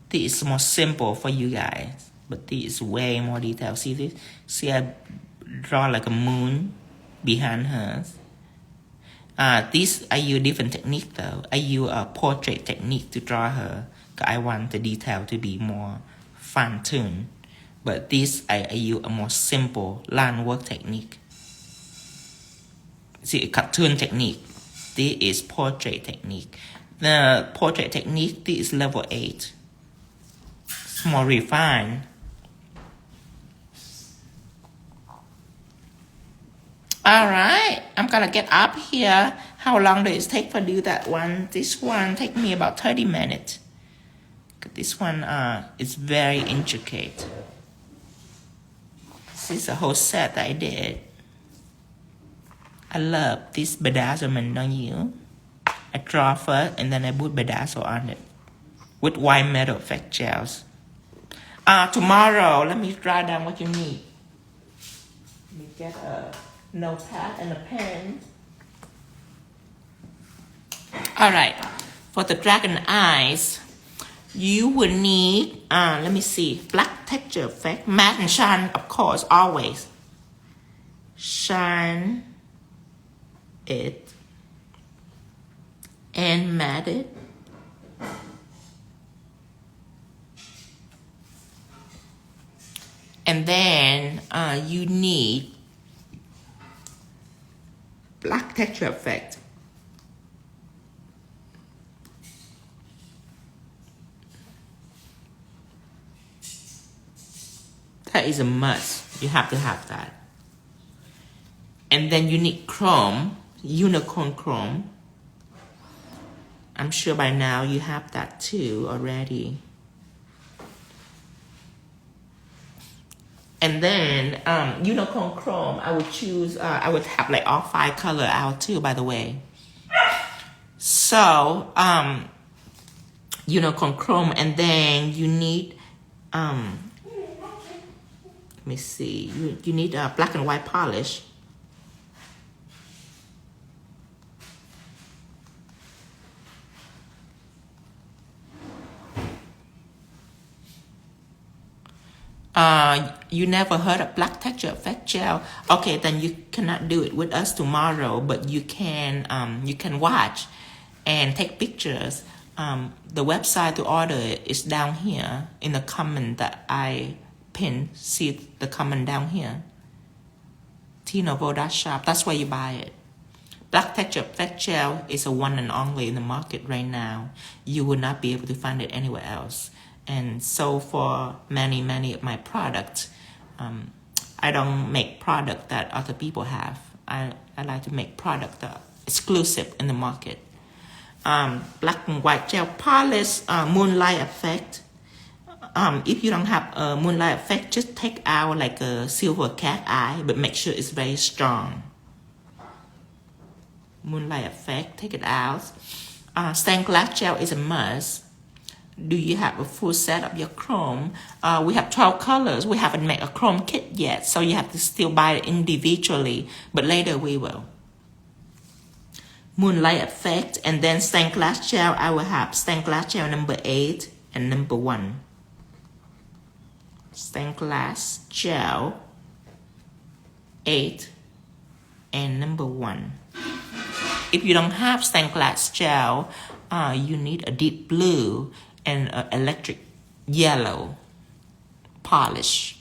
Speaker 1: This is more simple for you guys, but this is way more detailed. See this? See, I draw like a moon behind hers. This I use different technique though. I use a portrait technique to draw her, because I want the detail to be more fine-tuned. But this I use a more simple line work technique. See, a cartoon technique. This is portrait technique. The portrait technique, this is level 8. It's more refined. Alright, I'm gonna get up here. How long does it take for do that one? This one take me about 30 minutes. This one is very intricate. This is a whole set that I did. I love this bedazzlement on you. I draw first and then I put bedazzle on it with white metal effect gels. Tomorrow, let me write down what you need. Let me get a notepad and a pen. Alright, for the dragon eyes, you will need, let me see, black texture effect, matte and shine, of course, always. Shine it and matte it. And then you need black texture effect. That is a must. You have to have that. And then you need chrome, unicorn chrome. I'm sure by now you have that too already. And then unicorn chrome, I would choose, I would have like all 5 color out too, by the way. So, unicorn chrome, and then you need, let me see, you need black and white polish. You never heard of black texture effect gel? Okay, then you cannot do it with us tomorrow, but you can watch and take pictures. The website to order it is down here in the comment that I pinned. See the comment down here. vo.shop. That's where you buy it. Black texture effect gel is a one and only in the market right now. You will not be able to find it anywhere else. And so for many of my products, I don't make product that other people have. I like to make product that exclusive in the market. Black and white gel polish, moonlight effect. If you don't have a moonlight effect, just take out like a silver cat eye, but make sure it's very strong. Moonlight effect, take it out. Stained glass gel is a must. Do you have a full set of your chrome? We have 12 colors. We haven't made a chrome kit yet, so you have to still buy it individually, but later we will. Moonlight effect, and then stained glass gel. I will have stained glass gel number 8 and number 1. Stained glass gel 8 and number 1. If you don't have stained glass gel, you need a deep blue and electric yellow polish.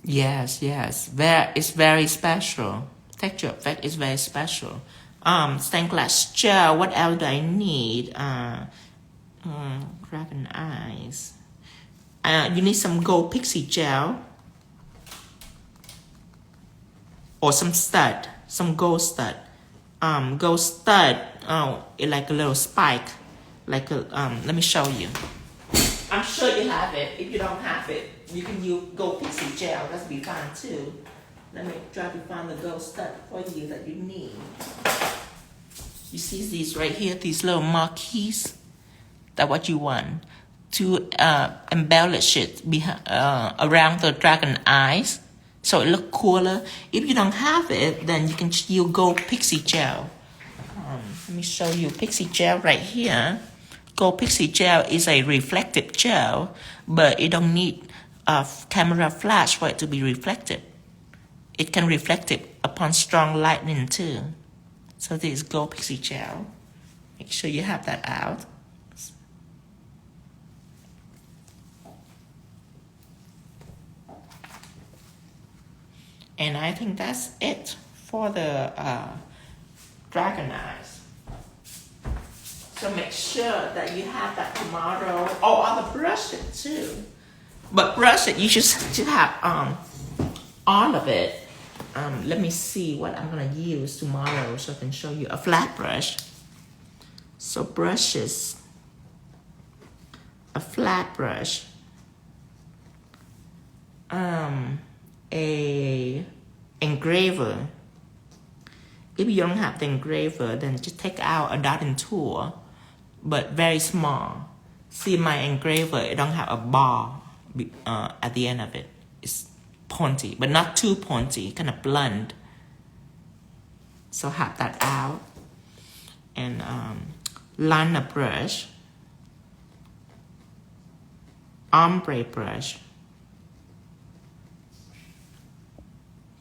Speaker 1: Yes, it's very special. Texture effect is very special. Stained glass gel, what else do I need? Dragon eyes. You need some gold pixie gel. Or some stud, some gold stud. Gold stud, it's like a little spike. Like a, let me show you. I'm sure you have it. If you don't have it, you can use gold pixie gel. That'll be fine too. Let me try to find the gold stud for you that you need. You see these right here, these little marquees? That's what you want to embellish it around the dragon eyes, so it look cooler. If you don't have it, then you can use gold pixie gel. Let me show you pixie gel right here. Gold pixie gel is a reflective gel, but it don't need a camera flash for it to be reflected. It can reflect it upon strong lightning too. So this is gold pixie gel. Make sure you have that out. And I think that's it for the dragon eyes. So make sure that you have that tomorrow. Oh, on the brush it too. But brush it, you just have all of it. Let me see what I'm gonna use tomorrow so I can show you a flat brush. So brushes, a flat brush, a engraver. If you don't have the engraver, then just take out a dotting tool, but very small. See my engraver, it don't have a bar at the end of it. It's pointy, but not too pointy, kind of blunt. So have that out. And liner brush, ombre brush.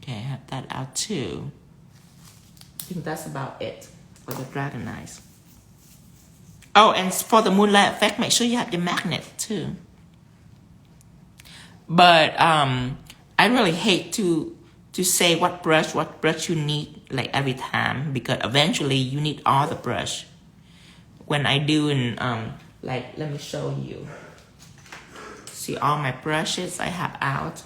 Speaker 1: Okay, have that out too. I think that's about it for the dragon eyes. Oh, and for the moonlight effect, make sure you have your magnet too. But I really hate to say what brush you need like every time, because eventually you need all the brush. When I do in like, let me show you. See all my brushes I have out.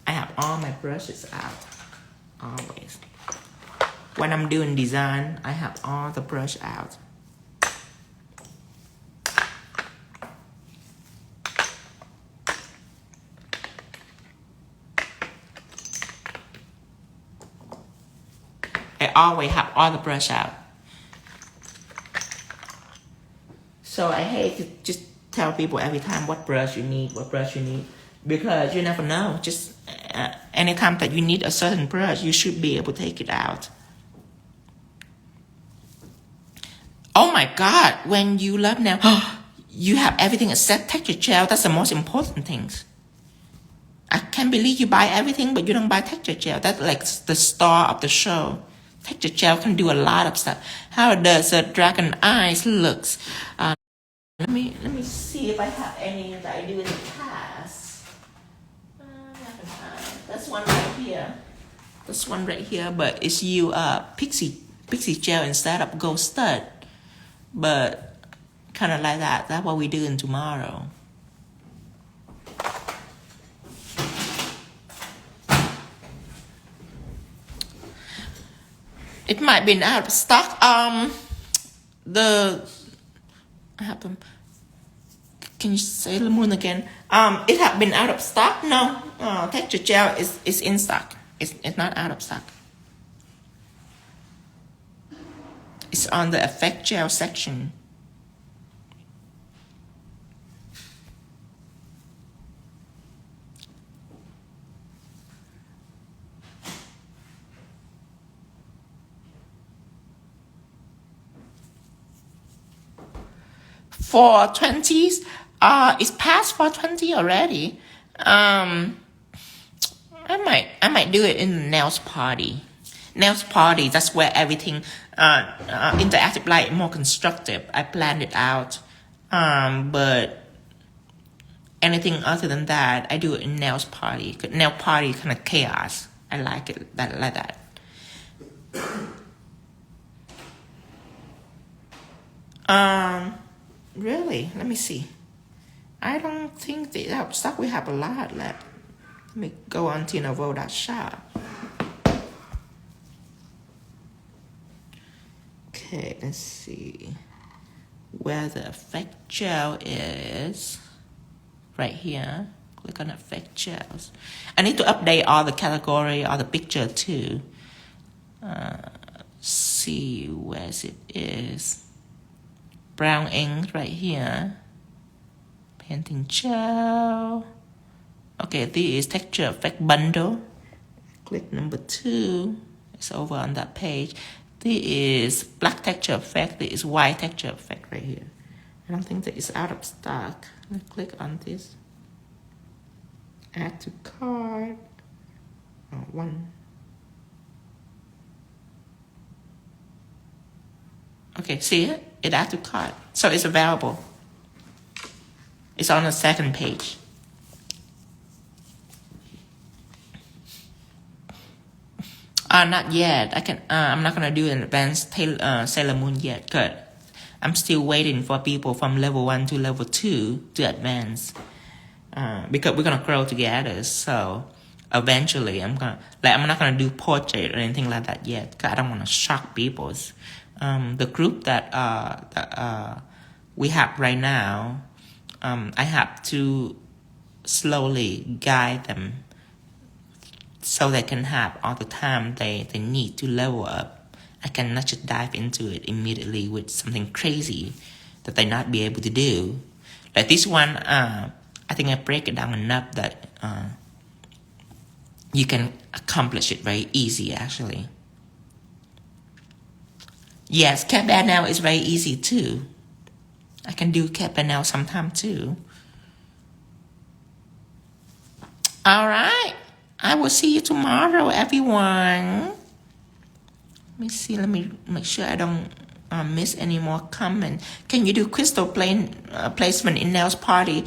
Speaker 1: I have all my brushes out, always. When I'm doing design, I have all the brush out. I always have all the brush out. So I hate to just tell people every time what brush you need, because you never know. Just anytime that you need a certain brush, you should be able to take it out. Oh my God, when you love nail, you have everything except texture gel. That's the most important thing. I can't believe you buy everything, but you don't buy texture gel. That's like the star of the show. Texture gel can do a lot of stuff. How does the dragon eyes looks? Let me see if I have any that I do in the past. That's one right here. This one right here, but it's you pixie gel instead of gold stud. But kind of like that. That's what we do in tomorrow. It might be out of stock. I have them. Can you say the moon again? It have been out of stock. No, texture gel is in stock. It's not out of stock. It's on the effect gel section. For 20s, it's past 420 already. I might do it in the nails party. Nails party, that's where everything interactive light more constructive. I planned it out. But anything other than that, I do it in nails party. Nail party kind of chaos. I like it like that. Really? Let me see. I don't think they have stock. We have a lot left. Let me go on vo.shop. Okay, let's see where the effect gel is. Right here. Click on effect gels. I need to update all the category, all the picture too. See where it is. Brown ink right here. Painting gel. Okay, this is texture effect bundle. Click number 2. It's over on that page. This is black texture effect. This is white texture effect right here. I don't think that it's out of stock. Let's click on this. Add to cart. One. Okay, see it? It add to cart. So it's available. It's on the second page. Not yet. I'm not gonna do an advanced Sailor Moon yet, cause I'm still waiting for people from level 1 to level 2 to advance. Because we're gonna grow together. So eventually, I'm not gonna do portrait or anything like that yet, cause I don't want to shock people. The group that we have right now, I have to slowly guide them so they can have all the time they need to level up. I cannot just dive into it immediately with something crazy that they not be able to do. Like this one, I think I break it down enough that you can accomplish it very easy actually. Yes, cat banal is very easy too. I can do cat banal sometime too. All right. I will see you tomorrow, everyone. Let me see. Let me make sure I don't miss any more comment. Can you do crystal placement in nails party?